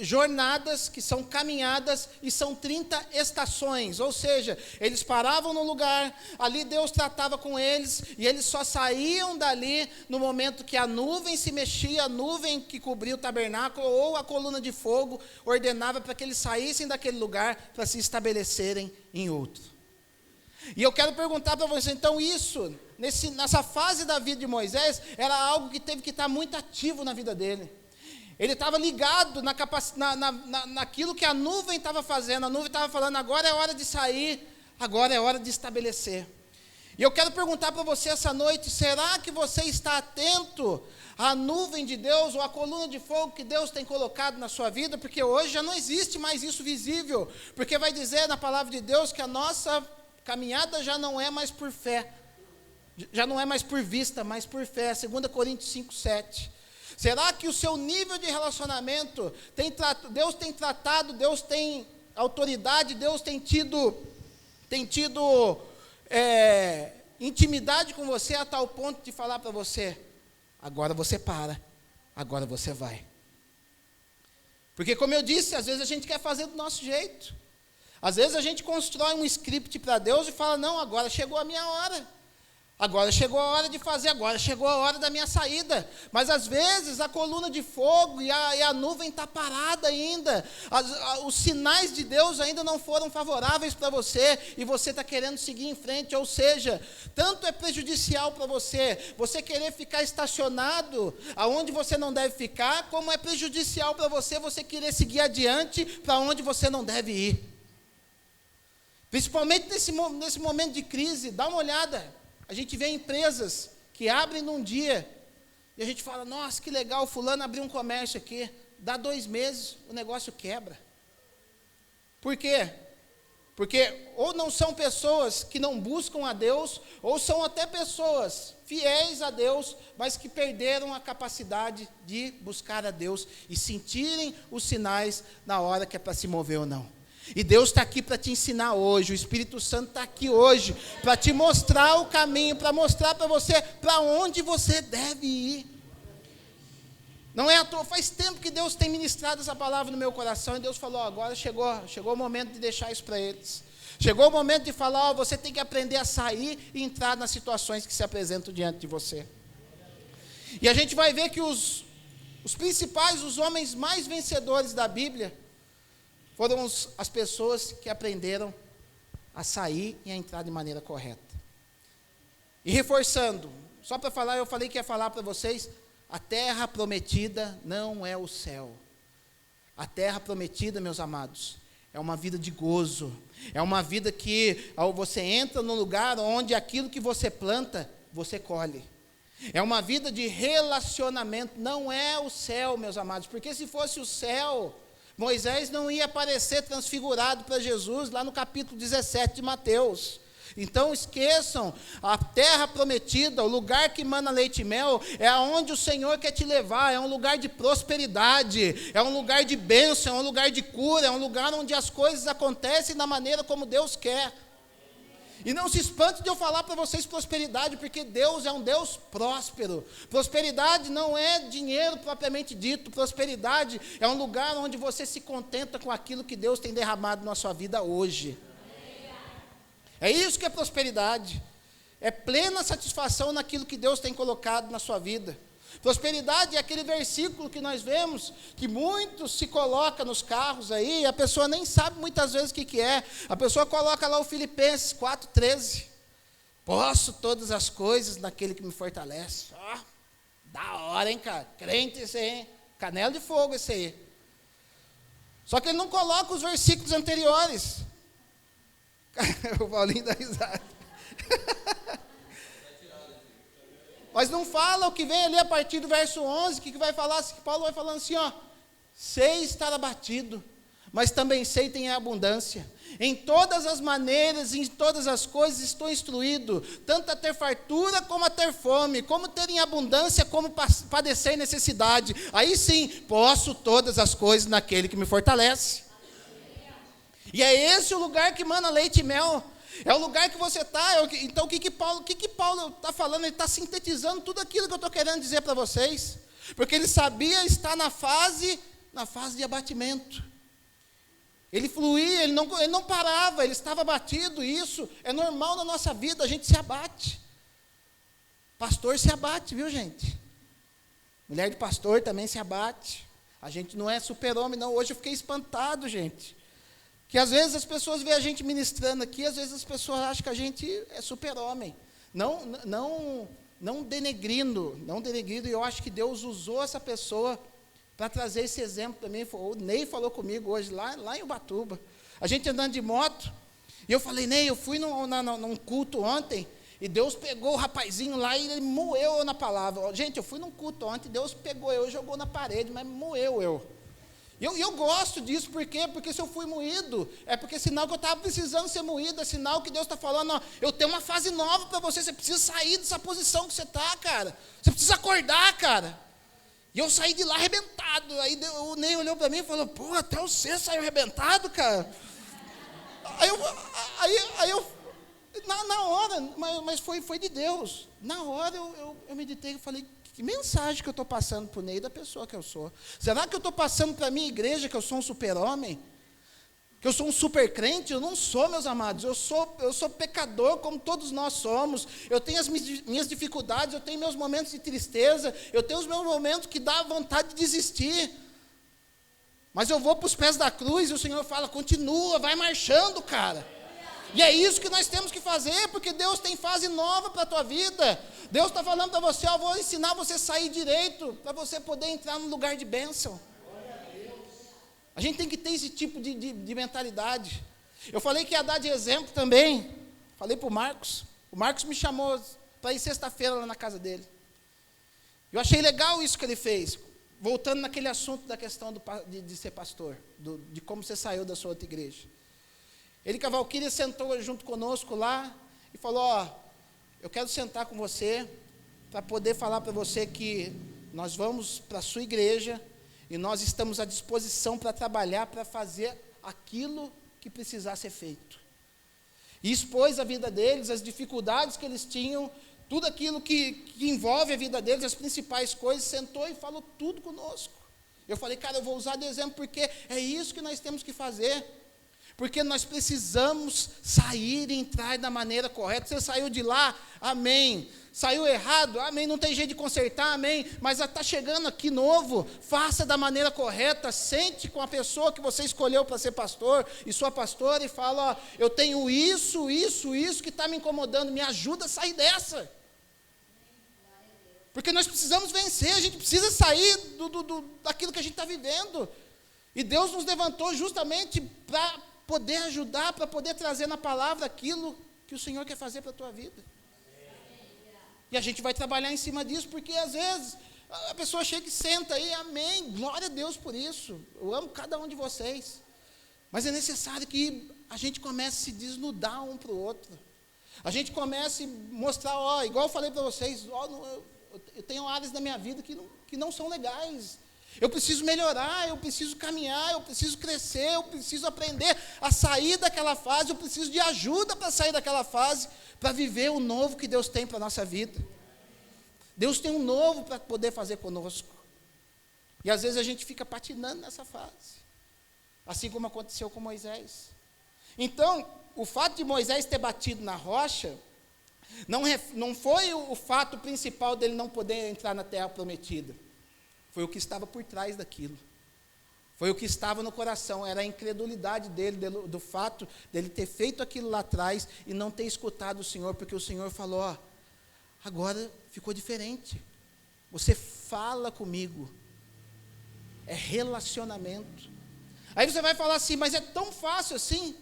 jornadas, que são caminhadas, e são 30 estações, ou seja, eles paravam no lugar, ali Deus tratava com eles, e eles só saíam dali no momento que a nuvem se mexia, a nuvem que cobria o tabernáculo, ou a coluna de fogo, ordenava para que eles saíssem daquele lugar, para se estabelecerem em outro. E eu quero perguntar para você, então isso, nessa fase da vida de Moisés, era algo que teve que estar muito ativo na vida dele. Ele estava ligado naquilo que a nuvem estava fazendo. A nuvem estava falando, agora é hora de sair, agora é hora de estabelecer. E eu quero perguntar para você essa noite, será que você está atento à nuvem de Deus, ou à coluna de fogo que Deus tem colocado na sua vida? Porque hoje já não existe mais isso visível, porque vai dizer na palavra de Deus que a nossa caminhada já não é mais por fé, já não é mais por vista, mas por fé. 2 Coríntios 5:7. Será que o seu nível de relacionamento, Deus tem tratado, Deus tem autoridade, Deus tem tido intimidade com você a tal ponto de falar para você, agora você para, agora você vai? Porque, como eu disse, às vezes a gente quer fazer do nosso jeito. Às vezes a gente constrói um script para Deus e fala, não, agora chegou a minha hora. Agora chegou a hora de fazer, agora chegou a hora da minha saída. Mas às vezes a coluna de fogo e a nuvem está parada ainda. Os sinais de Deus ainda não foram favoráveis para você e você está querendo seguir em frente. Ou seja, tanto é prejudicial para você querer ficar estacionado aonde você não deve ficar, como é prejudicial para você querer seguir adiante para onde você não deve ir. Principalmente nesse momento de crise, dá uma olhada. A gente vê empresas que abrem num dia e a gente fala, nossa, que legal, fulano abriu um comércio aqui. Dá 2 meses, o negócio quebra. Por quê? Porque ou não são pessoas que não buscam a Deus, ou são até pessoas fiéis a Deus, mas que perderam a capacidade de buscar a Deus e sentirem os sinais na hora que é para se mover ou não. E Deus está aqui para te ensinar hoje, o Espírito Santo está aqui hoje, para te mostrar o caminho, para mostrar para você para onde você deve ir. Não é à toa, faz tempo que Deus tem ministrado essa palavra no meu coração, e Deus falou, agora chegou o momento de deixar isso para eles. Chegou o momento de falar, você tem que aprender a sair e entrar nas situações que se apresentam diante de você. E a gente vai ver que os principais, os homens mais vencedores da Bíblia, foram as pessoas que aprenderam a sair e a entrar de maneira correta. E reforçando, só para falar, eu falei que ia falar para vocês A terra prometida não é o céu. A terra prometida, meus amados, é uma vida de gozo. É uma vida que você entra no lugar onde aquilo que você planta, você colhe. É uma vida de relacionamento, não é o céu, meus amados, porque se fosse o céu, Moisés não ia aparecer transfigurado para Jesus lá no capítulo 17 de Mateus. Então esqueçam, a terra prometida, o lugar que mana leite e mel, é aonde o Senhor quer te levar, é um lugar de prosperidade, é um lugar de bênção, é um lugar de cura, é um lugar onde as coisas acontecem da maneira como Deus quer. E não se espante de eu falar para vocês prosperidade, porque Deus é um Deus próspero. Prosperidade não é dinheiro propriamente dito, prosperidade é um lugar onde você se contenta com aquilo que Deus tem derramado na sua vida hoje. É isso que é prosperidade, é plena satisfação naquilo que Deus tem colocado na sua vida. Prosperidade é aquele versículo que nós vemos, que muitos se colocam nos carros aí, e a pessoa nem sabe muitas vezes o que é. A pessoa coloca lá o Filipenses 4,13. Posso todas as coisas naquele que me fortalece. Ó, da hora, hein, cara? Crente esse aí, hein? Canela de fogo esse aí. Só que ele não coloca os versículos anteriores. O Paulinho dá risada. Mas não fala o que vem ali a partir do verso 11, que vai falar, que Paulo vai falando assim, ó, sei estar abatido, mas também sei ter abundância. Em todas as maneiras, em todas as coisas estou instruído, tanto a ter fartura como a ter fome, como ter em abundância, como padecer necessidade. Aí sim, posso todas as coisas naquele que me fortalece. E é esse o lugar que mana leite e mel. É o lugar que você está. Então o que Paulo está falando? Ele está sintetizando tudo aquilo que eu estou querendo dizer para vocês. Porque ele sabia estar na fase de abatimento. Ele fluía, ele não parava, ele estava abatido. Isso é normal na nossa vida, a gente se abate. Pastor se abate, viu, gente? Mulher de pastor também se abate. A gente não é super-homem, não. Hoje eu fiquei espantado, gente. Que às vezes as pessoas veem a gente ministrando aqui, às vezes as pessoas acham que a gente é super-homem. Não denegrindo, e eu acho que Deus usou essa pessoa para trazer esse exemplo para mim. O Ney falou comigo hoje, lá em Ubatuba. A gente andando de moto, e eu falei, Ney, eu fui num culto ontem, e Deus pegou o rapazinho lá e ele moeu eu na palavra. Gente, eu fui num culto ontem, Deus pegou eu, jogou na parede, mas moeu eu. E eu gosto disso, por quê? Porque se eu fui moído, é porque é sinal que eu estava precisando ser moído, é sinal que Deus está falando, ó, eu tenho uma fase nova para você precisa sair dessa posição que você está, cara. Você precisa acordar, cara. E eu saí de lá arrebentado. Aí o Ney olhou para mim e falou, pô, até você saiu arrebentado, cara. Aí eu na hora, mas foi de Deus. Na hora eu meditei e falei, que mensagem que eu estou passando para o Ney da pessoa que eu sou? Será que eu estou passando para a minha igreja que eu sou um super-homem? Que eu sou um super-crente? Eu não sou, meus amados. Eu sou pecador como todos nós somos. Eu tenho as minhas dificuldades, eu tenho meus momentos de tristeza, eu tenho os meus momentos que dá vontade de desistir. Mas eu vou para os pés da cruz e o Senhor fala, continua, vai marchando, cara. E é isso que nós temos que fazer, porque Deus tem fase nova para a tua vida. Deus está falando para você, eu vou ensinar você a sair direito, para você poder entrar num lugar de bênção. A gente tem que ter esse tipo de mentalidade. Eu falei que ia dar de exemplo também, falei para o Marcos me chamou para ir sexta-feira lá na casa dele. Eu achei legal isso que ele fez, voltando naquele assunto da questão de ser pastor, de como você saiu da sua outra igreja. Ele, Cavalquíria, sentou junto conosco lá e falou, ó, eu quero sentar com você para poder falar para você que nós vamos para a sua igreja e nós estamos à disposição para trabalhar, para fazer aquilo que precisar ser feito. E expôs a vida deles, as dificuldades que eles tinham, tudo aquilo que envolve a vida deles, as principais coisas, sentou e falou tudo conosco. Eu falei, cara, eu vou usar de exemplo porque é isso que nós temos que fazer. Porque nós precisamos sair e entrar da maneira correta. Você saiu de lá, amém. Saiu errado, amém. Não tem jeito de consertar, amém. Mas está chegando aqui novo, faça da maneira correta. Sente com a pessoa que você escolheu para ser pastor e sua pastora e fala, ó, eu tenho isso que está me incomodando, me ajuda a sair dessa. Porque nós precisamos vencer, a gente precisa sair daquilo que a gente está vivendo. E Deus nos levantou justamente para poder ajudar, para poder trazer na palavra aquilo que o Senhor quer fazer para a tua vida. E a gente vai trabalhar em cima disso, porque às vezes a pessoa chega e senta aí, amém, glória a Deus por isso. Eu amo cada um de vocês. Mas é necessário que a gente comece a se desnudar um para o outro. A gente comece a mostrar, igual eu falei para vocês, eu tenho áreas da minha vida que não são legais. Eu preciso melhorar, eu preciso caminhar, eu preciso crescer, eu preciso aprender a sair daquela fase, eu preciso de ajuda para sair daquela fase, para viver o novo que Deus tem para a nossa vida. Deus tem um novo para poder fazer conosco. E às vezes a gente fica patinando nessa fase. Assim como aconteceu com Moisés. Então, o fato de Moisés ter batido na rocha, não foi o fato principal dele não poder entrar na terra prometida. Foi o que estava por trás daquilo. Foi o que estava no coração, era a incredulidade dele, do fato dele ter feito aquilo lá atrás e não ter escutado o Senhor, porque o Senhor falou, agora ficou diferente. Você fala comigo. É relacionamento. Aí você vai falar assim, mas é tão fácil assim?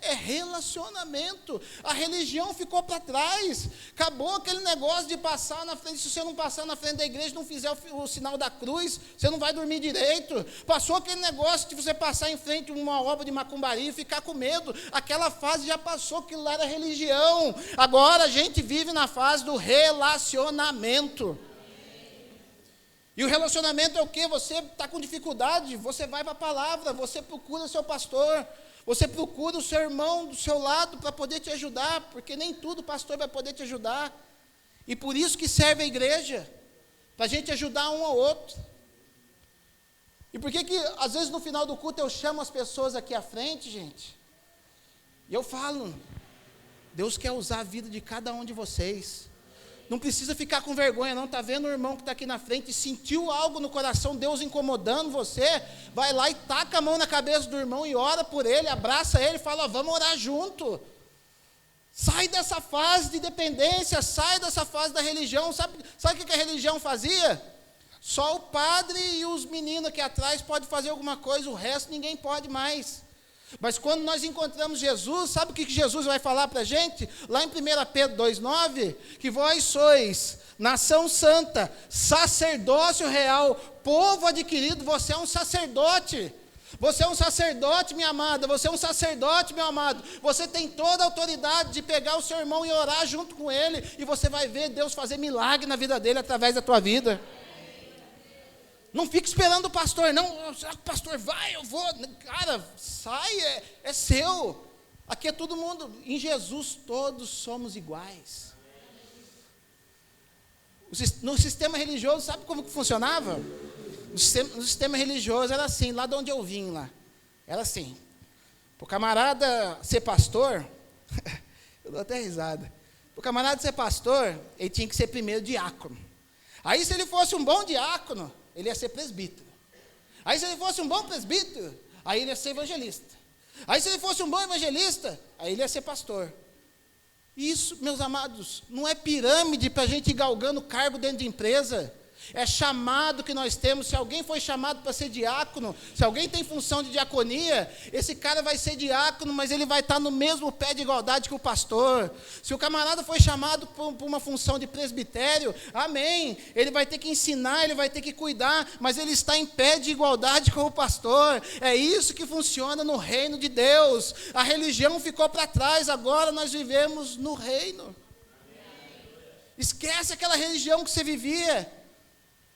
É relacionamento. A religião ficou para trás. Acabou aquele negócio de passar na frente. Se você não passar na frente da igreja, não fizer o sinal da cruz, você não vai dormir direito. Passou aquele negócio de você passar em frente a uma obra de macumbaria e ficar com medo. Aquela fase já passou, aquilo lá era religião. Agora a gente vive na fase do relacionamento. E o relacionamento é o quê? Você está com dificuldade, você vai para a palavra, você procura o seu pastor, você procura o seu irmão do seu lado para poder te ajudar, porque nem tudo o pastor vai poder te ajudar. E por isso que serve a igreja, para a gente ajudar um ao outro. E por que às vezes no final do culto eu chamo as pessoas aqui à frente, gente? E eu falo, Deus quer usar a vida de cada um de vocês. Não precisa ficar com vergonha, não. Está vendo o irmão que está aqui na frente e sentiu algo no coração, Deus incomodando você? Vai lá e taca a mão na cabeça do irmão e ora por ele, abraça ele e fala, vamos orar junto. Sai dessa fase de dependência, sai dessa fase da religião. Sabe o que a religião fazia? Só o padre e os meninos aqui atrás podem fazer alguma coisa, o resto ninguém pode mais. Mas quando nós encontramos Jesus, sabe o que Jesus vai falar para a gente? Lá em 1 Pedro 2,9, que vós sois nação santa, sacerdócio real, povo adquirido, você é um sacerdote. Você é um sacerdote, minha amada, você é um sacerdote, meu amado. Você tem toda a autoridade de pegar o seu irmão e orar junto com ele, e você vai ver Deus fazer milagre na vida dele através da tua vida. Não fique esperando o pastor, não. Será que o pastor vai? Eu vou. Cara, sai, é seu. Aqui é todo mundo. Em Jesus todos somos iguais. No sistema religioso, sabe como que funcionava? No sistema religioso era assim, lá de onde eu vim lá. Era assim. Para o camarada ser pastor, eu dou até risada. Para o camarada ser pastor, ele tinha que ser primeiro diácono. Aí se ele fosse um bom diácono, ele ia ser presbítero. Aí se ele fosse um bom presbítero, aí ele ia ser evangelista. Aí se ele fosse um bom evangelista, aí ele ia ser pastor. Isso, meus amados, não é pirâmide para a gente ir galgando cargo dentro de empresa. É chamado que nós temos. Se alguém foi chamado para ser diácono, se alguém tem função de diaconia, esse cara vai ser diácono, mas ele vai estar no mesmo pé de igualdade que o pastor. Se o camarada foi chamado por uma função de presbitério, amém, ele vai ter que ensinar, ele vai ter que cuidar, mas ele está em pé de igualdade com o pastor. É isso que funciona no reino de Deus. A religião ficou para trás, agora nós vivemos no reino. Esquece aquela religião que você vivia.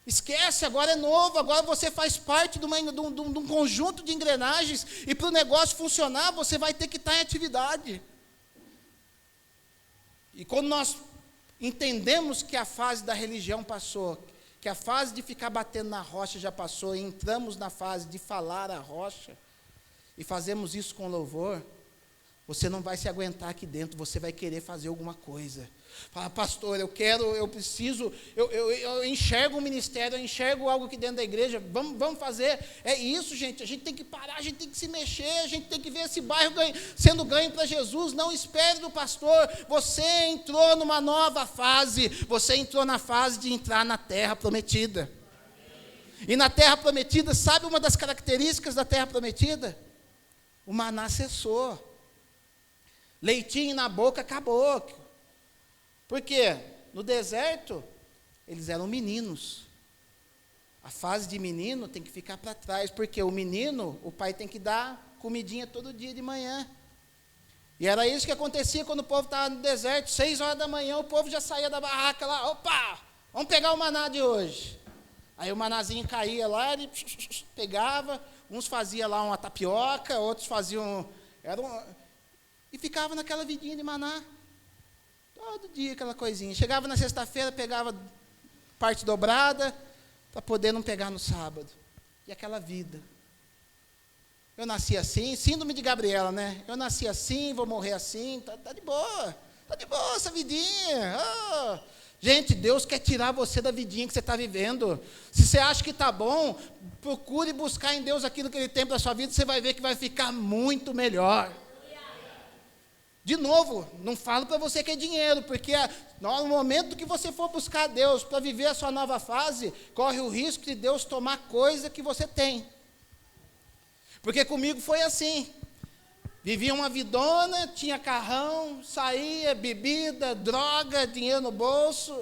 Esquece, agora é novo, agora você faz parte de um conjunto de engrenagens, e para o negócio funcionar, você vai ter que estar em atividade. E quando nós entendemos que a fase da religião passou, que a fase de ficar batendo na rocha já passou, e entramos na fase de falar a rocha, e fazemos isso com louvor, você não vai se aguentar aqui dentro, você vai querer fazer alguma coisa. Fala, pastor, eu preciso, eu enxergo um ministério, eu enxergo algo aqui dentro da igreja, vamos fazer. É isso, gente, a gente tem que parar, a gente tem que se mexer, a gente tem que ver esse bairro sendo ganho para Jesus. Não espere do pastor, você entrou numa nova fase, você entrou na fase de entrar na terra prometida. E na terra prometida, sabe uma das características da terra prometida? O maná cessou, leitinho na boca acabou. Porque no deserto, eles eram meninos. A fase de menino tem que ficar para trás, porque o menino, o pai tem que dar comidinha todo dia de manhã. E era isso que acontecia quando o povo estava no deserto, 6 horas da manhã, o povo já saía da barraca lá, opa, vamos pegar o maná de hoje. Aí o manazinho caía lá, ele pegava, uns faziam lá uma tapioca, outros faziam, e ficava naquela vidinha de maná. Todo dia aquela coisinha. Chegava na sexta-feira, pegava parte dobrada, para poder não pegar no sábado. E aquela vida. Eu nasci assim, síndrome de Gabriela, né? Eu nasci assim, vou morrer assim, tá de boa essa vidinha. Oh. Gente, Deus quer tirar você da vidinha que você está vivendo. Se você acha que está bom, procure buscar em Deus aquilo que Ele tem para a sua vida, você vai ver que vai ficar muito melhor. De novo, não falo para você que é dinheiro, porque no momento que você for buscar Deus para viver a sua nova fase, corre o risco de Deus tomar coisa que você tem. Porque comigo foi assim. Vivia uma vidona, tinha carrão, saía, bebida, droga, dinheiro no bolso.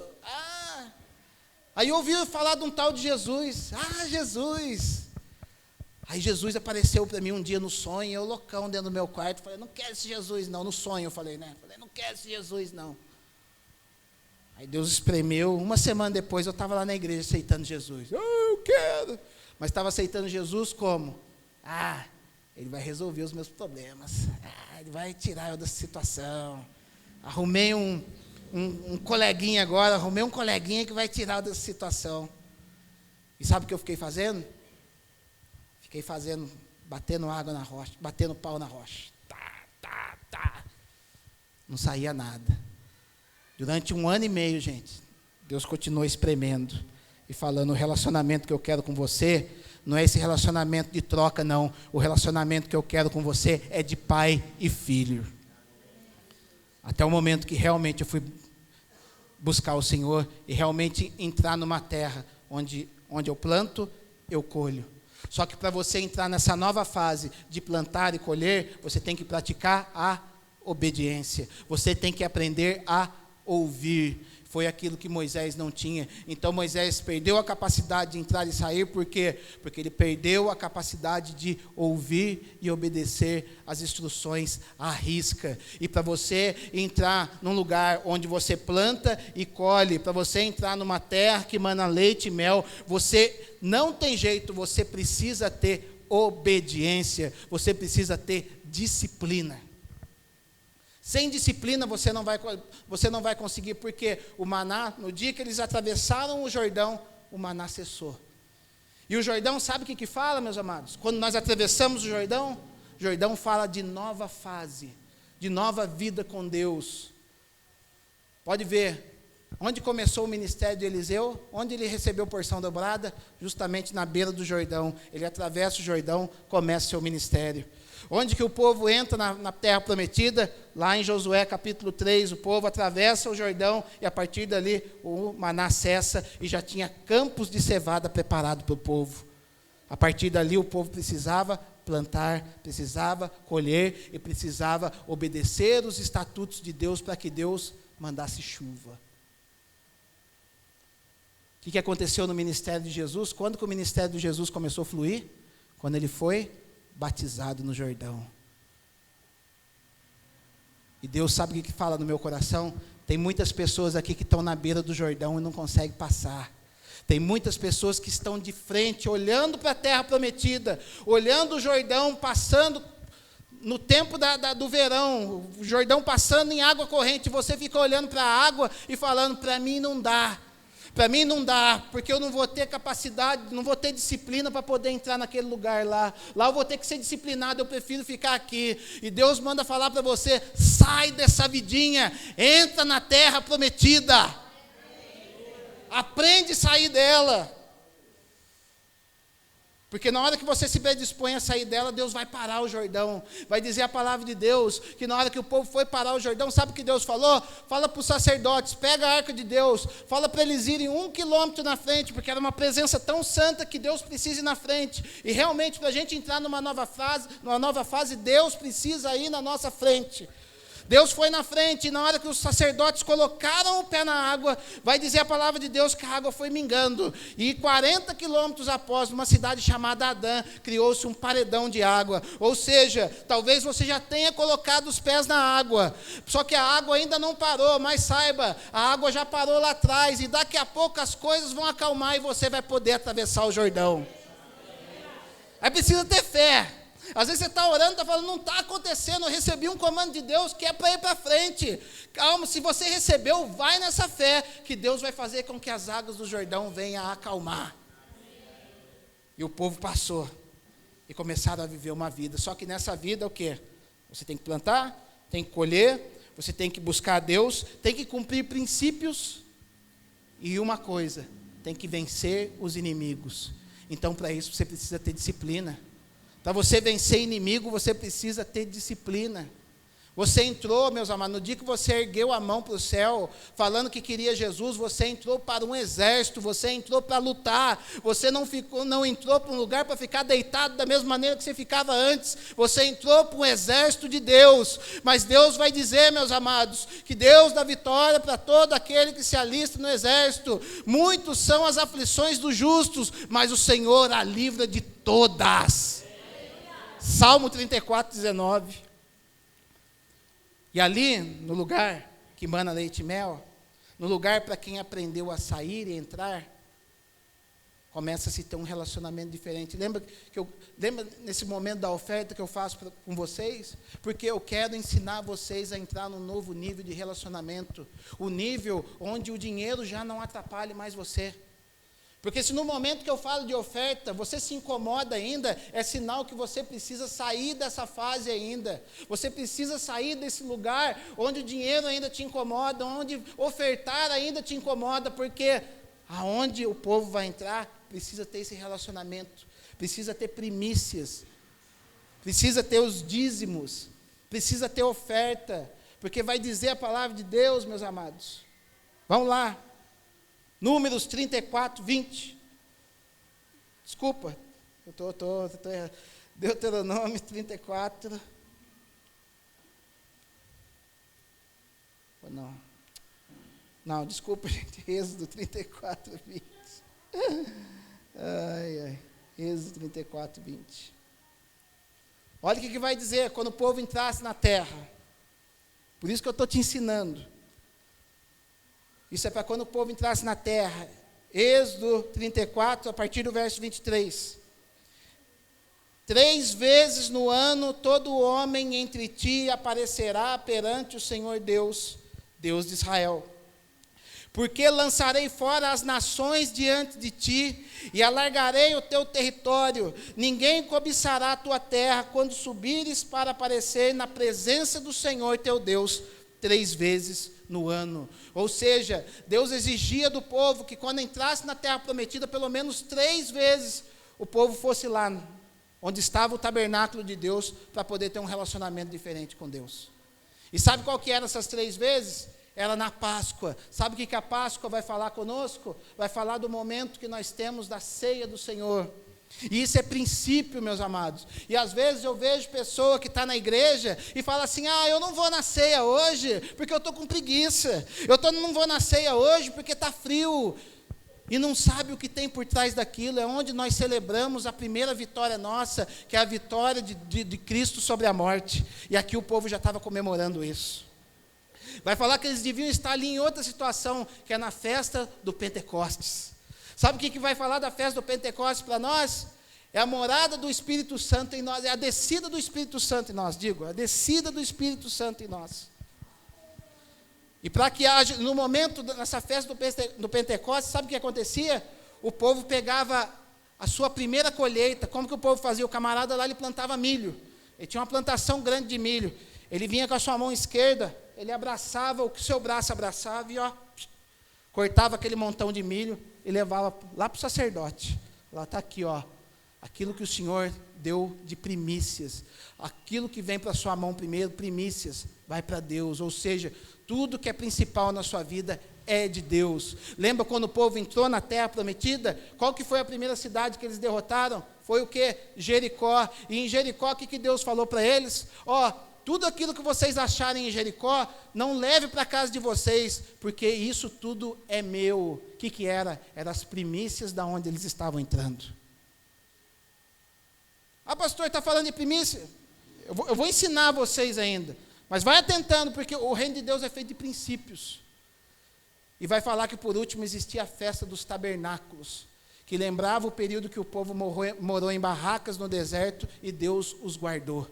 Aí eu ouvi falar de um tal de Jesus. Jesus! Aí Jesus apareceu para mim um dia no sonho, eu loucão dentro do meu quarto, falei, não quero esse Jesus não, no sonho eu falei, né? Falei, não quero esse Jesus não. Aí Deus espremeu, uma semana depois eu estava lá na igreja aceitando Jesus. Eu quero! Mas estava aceitando Jesus como? Ele vai resolver os meus problemas, ele vai tirar eu dessa situação. Arrumei um coleguinha agora, que vai tirar eu dessa situação. E sabe o que eu fiquei fazendo? Fiquei fazendo, batendo água na rocha, batendo pau na rocha. Tá. Não saía nada. Durante 1 ano e meio, gente, Deus continuou espremendo e falando, o relacionamento que eu quero com você não é esse relacionamento de troca, não. O relacionamento que eu quero com você é de pai e filho. Até o momento que realmente eu fui buscar o Senhor e realmente entrar numa terra onde eu planto, eu colho. Só que para você entrar nessa nova fase de plantar e colher, você tem que praticar a obediência. Você tem que aprender a ouvir. Foi aquilo que Moisés não tinha. Então Moisés perdeu a capacidade de entrar e sair, por quê? Porque ele perdeu a capacidade de ouvir e obedecer as instruções à risca. E para você entrar num lugar onde você planta e colhe, para você entrar numa terra que mana leite e mel, você não tem jeito, você precisa ter obediência, você precisa ter disciplina. Sem disciplina você não vai conseguir, porque o maná, no dia que eles atravessaram o Jordão, o maná cessou. E o Jordão, sabe o que fala, meus amados? Quando nós atravessamos o Jordão fala de nova fase, de nova vida com Deus. Pode ver, onde começou o ministério de Eliseu, onde ele recebeu porção dobrada, justamente na beira do Jordão. Ele atravessa o Jordão, começa o seu ministério. Onde que o povo entra na terra prometida? Lá em Josué capítulo 3, o povo atravessa o Jordão e a partir dali o maná cessa e já tinha campos de cevada preparado para o povo. A partir dali o povo precisava plantar, precisava colher e precisava obedecer os estatutos de Deus para que Deus mandasse chuva. O que aconteceu no ministério de Jesus? Quando que o ministério de Jesus começou a fluir? Quando ele foi batizado no Jordão. E Deus sabe o que fala no meu coração? Tem muitas pessoas aqui que estão na beira do Jordão e não conseguem passar. Tem muitas pessoas que estão de frente, olhando para a terra prometida, olhando o Jordão passando no tempo do verão, o Jordão passando em água corrente, você fica olhando para a água e falando, para mim não dá. Para mim não dá, porque eu não vou ter capacidade, não vou ter disciplina para poder entrar naquele lugar lá. Lá eu vou ter que ser disciplinado, eu prefiro ficar aqui. E Deus manda falar para você: sai dessa vidinha, entra na terra prometida. Aprende a sair dela. Porque na hora que você se predispõe a sair dela, Deus vai parar o Jordão. Vai dizer a palavra de Deus, que na hora que o povo foi parar o Jordão, sabe o que Deus falou? Fala para os sacerdotes, pega a arca de Deus, fala para eles irem 1 quilômetro na frente, porque era uma presença tão santa que Deus precisa ir na frente. E realmente, para a gente entrar numa nova fase, Deus precisa ir na nossa frente. Deus foi na frente, e na hora que os sacerdotes colocaram o pé na água, vai dizer a palavra de Deus que a água foi mingando, e 40 quilômetros após, numa cidade chamada Adã, criou-se um paredão de água. Ou seja, talvez você já tenha colocado os pés na água, só que a água ainda não parou, mas saiba, a água já parou lá atrás, e daqui a pouco as coisas vão acalmar, e você vai poder atravessar o Jordão. Aí precisa ter fé. Às vezes você está orando, está falando, não está acontecendo, eu recebi um comando de Deus que é para ir para frente. Calma, se você recebeu, vai nessa fé, que Deus vai fazer com que as águas do Jordão venham a acalmar. E o povo passou, e começaram a viver uma vida. Só que nessa vida, o quê? Você tem que plantar, tem que colher, você tem que buscar a Deus, tem que cumprir princípios, e uma coisa, tem que vencer os inimigos. Então, para isso, você precisa ter disciplina. Para você vencer inimigo, você precisa ter disciplina. Você entrou, meus amados, no dia que você ergueu a mão para o céu, falando que queria Jesus, você entrou para um exército, você entrou para lutar, você não entrou para um lugar para ficar deitado da mesma maneira que você ficava antes, você entrou para um exército de Deus. Mas Deus vai dizer, meus amados, que Deus dá vitória para todo aquele que se alista no exército. Muitos são as aflições dos justos, mas o Senhor a livra de todas. Salmo 34, 19. E ali, no lugar que mana leite e mel, no lugar para quem aprendeu a sair e entrar, começa a se ter um relacionamento diferente. Lembra nesse momento da oferta que eu faço com vocês? Porque eu quero ensinar vocês a entrar num novo nível de relacionamento. O nível onde o dinheiro já não atrapalhe mais você. Porque se no momento que eu falo de oferta, você se incomoda ainda, é sinal que você precisa sair dessa fase ainda. Você precisa sair desse lugar onde o dinheiro ainda te incomoda, onde ofertar ainda te incomoda, porque aonde o povo vai entrar, precisa ter esse relacionamento, precisa ter primícias, precisa ter os dízimos, precisa ter oferta, porque vai dizer a palavra de Deus, meus amados. Vamos lá. Números 34, 20. Desculpa, eu estou errado. Deuteronômio 34. Não, desculpa, gente. Êxodo 34, 20. Êxodo 34, 20. Olha o que vai dizer quando o povo entrasse na terra. Por isso que eu estou te ensinando. Isso é para quando o povo entrasse na terra. Êxodo 34, a partir do verso 23. 3 vezes no ano todo homem entre ti aparecerá perante o Senhor Deus, Deus de Israel. Porque lançarei fora as nações diante de ti, e alargarei o teu território. Ninguém cobiçará a tua terra quando subires para aparecer na presença do Senhor teu Deus 3 vezes no ano. Ou seja, Deus exigia do povo que quando entrasse na terra prometida, pelo menos 3 vezes o povo fosse lá, onde estava o tabernáculo de Deus, para poder ter um relacionamento diferente com Deus. E sabe qual que eram essas 3 vezes? Era na Páscoa. Sabe o que a Páscoa vai falar conosco? Vai falar do momento que nós temos da ceia do Senhor. E isso é princípio, meus amados. E às vezes eu vejo pessoa que está na igreja e fala assim, eu não vou na ceia hoje porque eu estou com preguiça. Não vou na ceia hoje porque está frio. E não sabe o que tem por trás daquilo. É onde nós celebramos a primeira vitória nossa, que é a vitória de Cristo sobre a morte. E aqui o povo já estava comemorando isso. Vai falar que eles deviam estar ali em outra situação, que é na festa do Pentecostes. Sabe o que vai falar da festa do Pentecostes para nós? É a morada do Espírito Santo em nós, é a descida do Espírito Santo em nós, a descida do Espírito Santo em nós. E para que haja, no momento, nessa festa do Pentecostes, sabe o que acontecia? O povo pegava a sua primeira colheita. Como que o povo fazia? O camarada lá, ele plantava milho. Ele tinha uma plantação grande de milho. Ele vinha com a sua mão esquerda, ele abraçava o que o seu braço abraçava e cortava aquele montão de milho e levava lá para o sacerdote. Lá está aqui, aquilo que o Senhor deu de primícias. Aquilo que vem para a sua mão primeiro, primícias, vai para Deus. Ou seja, tudo que é principal na sua vida é de Deus. Lembra quando o povo entrou na terra prometida? Qual que foi a primeira cidade que eles derrotaram? Foi o quê? Jericó. E em Jericó, o que Deus falou para eles? Tudo aquilo que vocês acharem em Jericó, não leve para a casa de vocês, porque isso tudo é meu. O que era? Eram as primícias da onde eles estavam entrando. Pastor, está falando de primícia? Eu vou ensinar vocês ainda. Mas vai atentando, porque o reino de Deus é feito de princípios. E vai falar que por último existia a festa dos tabernáculos, que lembrava o período que o povo morou em barracas no deserto e Deus os guardou.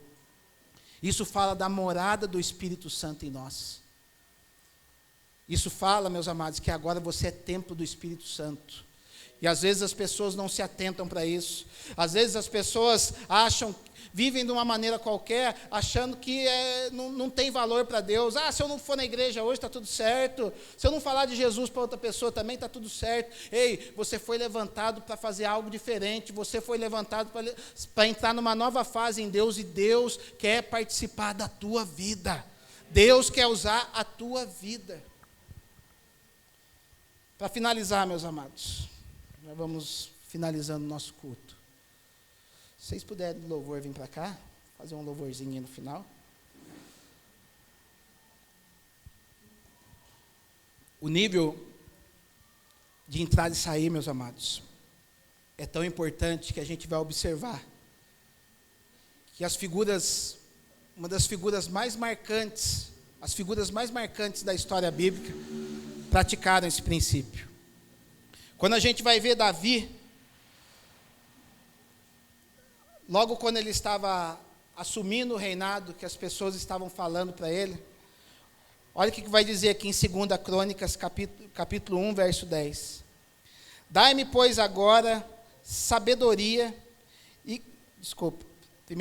Isso fala da morada do Espírito Santo em nós. Isso fala, meus amados, que agora você é templo do Espírito Santo. E às vezes as pessoas não se atentam para isso. Às vezes as pessoas vivem de uma maneira qualquer, achando que não tem valor para Deus. Se eu não for na igreja hoje, está tudo certo. Se eu não falar de Jesus para outra pessoa também, está tudo certo. Ei, você foi levantado para fazer algo diferente. Você foi levantado para entrar numa nova fase em Deus. E Deus quer participar da tua vida. Deus quer usar a tua vida. Para finalizar, meus amados, nós vamos finalizando o nosso culto. Se vocês puderem, louvor, vir para cá, fazer um louvorzinho no final. O nível de entrar e sair, meus amados, é tão importante que a gente vai observar que uma das figuras mais marcantes, as figuras mais marcantes da história bíblica, praticaram esse princípio. Quando a gente vai ver Davi, logo quando ele estava assumindo o reinado, que as pessoas estavam falando para ele, olha o que vai dizer aqui em 2 Crônicas, capítulo 1, verso 10. Dai-me, pois, agora sabedoria e... 1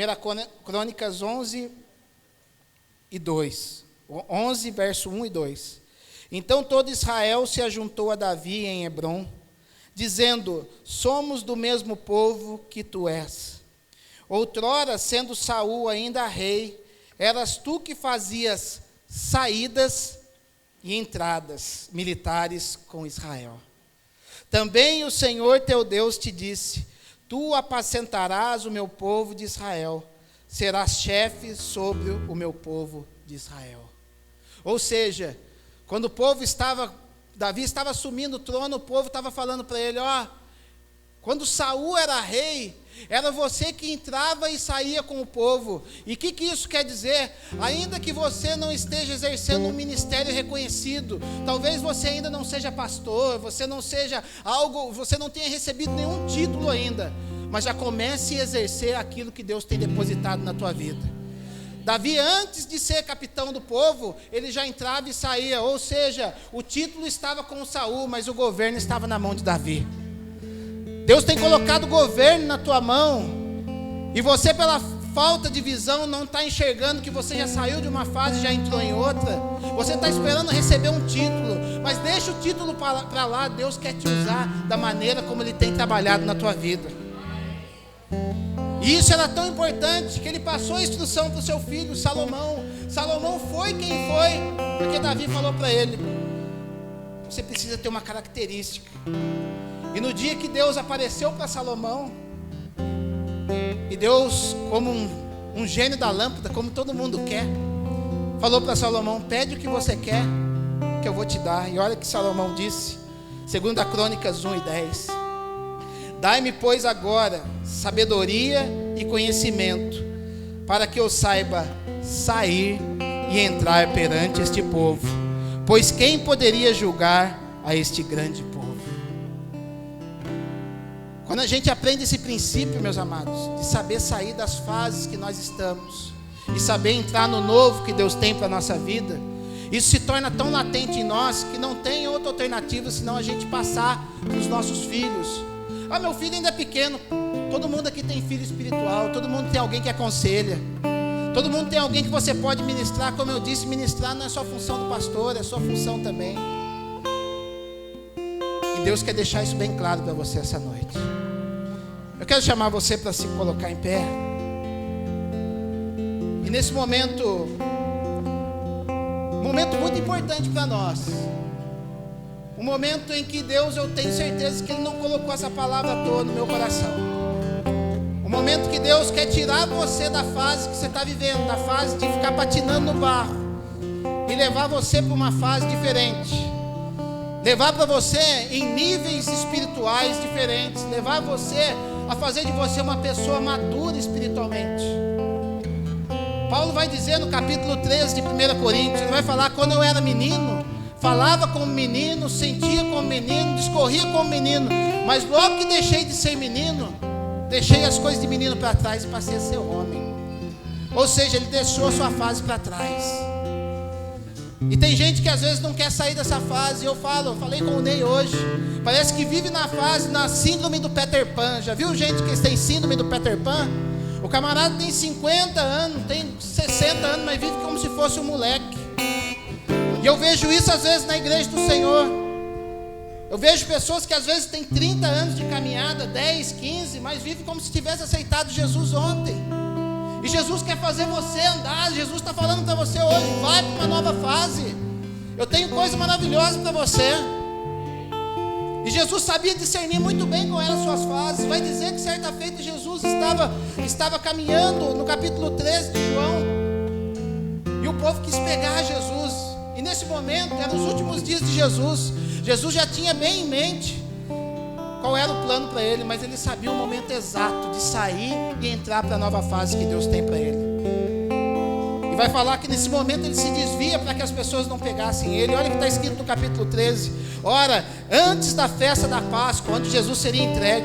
Crônicas 11 e 2. 11, verso 1 e 2. Então todo Israel se ajuntou a Davi em Hebrom, dizendo: somos do mesmo povo que tu és. Outrora, sendo Saul ainda rei, eras tu que fazias saídas e entradas militares com Israel. Também o Senhor teu Deus te disse: tu apacentarás o meu povo de Israel, serás chefe sobre o meu povo de Israel. Ou seja, quando Davi estava assumindo o trono, o povo estava falando para ele: quando Saul era rei, era você que entrava e saía com o povo. E o que isso quer dizer? Ainda que você não esteja exercendo um ministério reconhecido, talvez você ainda não seja pastor, você não tenha recebido nenhum título ainda, mas já comece a exercer aquilo que Deus tem depositado na tua vida. Davi, antes de ser capitão do povo, ele já entrava e saía, ou seja, o título estava com Saul, mas o governo estava na mão de Davi. Deus tem colocado o governo na tua mão, e você, pela falta de visão, não está enxergando que você já saiu de uma fase e já entrou em outra. Você está esperando receber um título, mas deixa o título para lá. Deus quer te usar da maneira como Ele tem trabalhado na tua vida. E isso era tão importante que ele passou a instrução para o seu filho Salomão. Salomão foi quem foi, porque Davi falou para ele: você precisa ter uma característica. E no dia que Deus apareceu para Salomão, e Deus, como um gênio da lâmpada, como todo mundo quer, falou para Salomão: pede o que você quer, que eu vou te dar. E olha o que Salomão disse, 2 Crônicas 1 e 10. Dai-me, pois, agora sabedoria e conhecimento, para que eu saiba sair e entrar perante este povo, pois quem poderia julgar a este grande povo? Quando a gente aprende esse princípio, meus amados, de saber sair das fases que nós estamos, e saber entrar no novo que Deus tem para a nossa vida, Isso se torna tão latente em nós que não tem outra alternativa senão a gente passar para os nossos filhos. Meu filho ainda é pequeno. Todo mundo aqui tem filho espiritual. Todo mundo tem alguém que aconselha. Todo mundo tem alguém que você pode ministrar. Como eu disse, ministrar não é só função do pastor, é sua função também. E Deus quer deixar isso bem claro para você essa noite. Eu quero chamar você para se colocar em pé. E nesse momento, um momento muito importante para nós. Um momento em que Deus, eu tenho certeza que Ele não colocou essa palavra à toa no meu coração. Um momento que Deus quer tirar você da fase que você está vivendo, da fase de ficar patinando no barro, e levar você para uma fase diferente. Levar para você em níveis espirituais diferentes. Levar você a fazer de você uma pessoa madura espiritualmente. Paulo vai dizer no capítulo 13 de 1 Coríntios, ele vai falar: quando eu era menino, falava como menino, sentia como menino, discorria como menino, mas logo que deixei de ser menino, deixei as coisas de menino para trás e passei a ser homem. Ou seja, ele deixou a sua fase para trás. E tem gente que às vezes não quer sair dessa fase. Eu falei com o Ney hoje, parece que vive na fase, na síndrome do Peter Pan. Já viu gente que tem síndrome do Peter Pan? O camarada tem 50 anos, tem 60 anos, mas vive como se fosse um moleque. E eu vejo isso às vezes na igreja do Senhor. Eu vejo pessoas que às vezes têm 30 anos de caminhada, 10, 15, mas vivem como se tivesse aceitado Jesus ontem. E Jesus quer fazer você andar. Jesus está falando para você hoje: vai para uma nova fase. Eu tenho coisa maravilhosa para você. E Jesus sabia discernir muito bem qual eram as suas fases. Vai dizer que certa feita Jesus estava caminhando no capítulo 13 de João, e o povo quis pegar Jesus. E nesse momento, eram os últimos dias de Jesus. Jesus já tinha bem em mente qual era o plano para ele, mas ele sabia o momento exato de sair e entrar para a nova fase que Deus tem para ele. E vai falar que nesse momento ele se desvia para que as pessoas não pegassem ele. Olha o que está escrito no capítulo 13. Ora, antes da festa da Páscoa, onde Jesus seria entregue,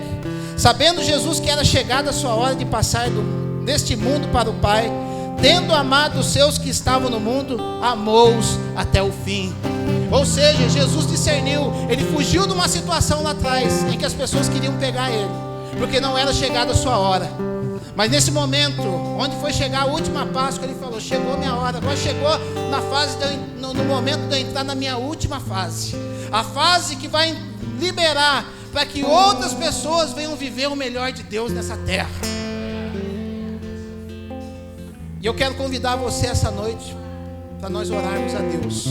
sabendo Jesus que era chegada a sua hora de passar deste mundo para o Pai, tendo amado os seus que estavam no mundo, amou-os até o fim. Ou seja, Jesus discerniu. Ele fugiu de uma situação lá atrás em que as pessoas queriam pegar ele, porque não era chegada a sua hora. Mas nesse momento, onde foi chegar a última Páscoa, ele falou: chegou a minha hora. Agora chegou na fase no momento de eu entrar na minha última fase. A fase que vai liberar para que outras pessoas venham viver o melhor de Deus nessa terra. E eu quero convidar você essa noite para nós orarmos a Deus.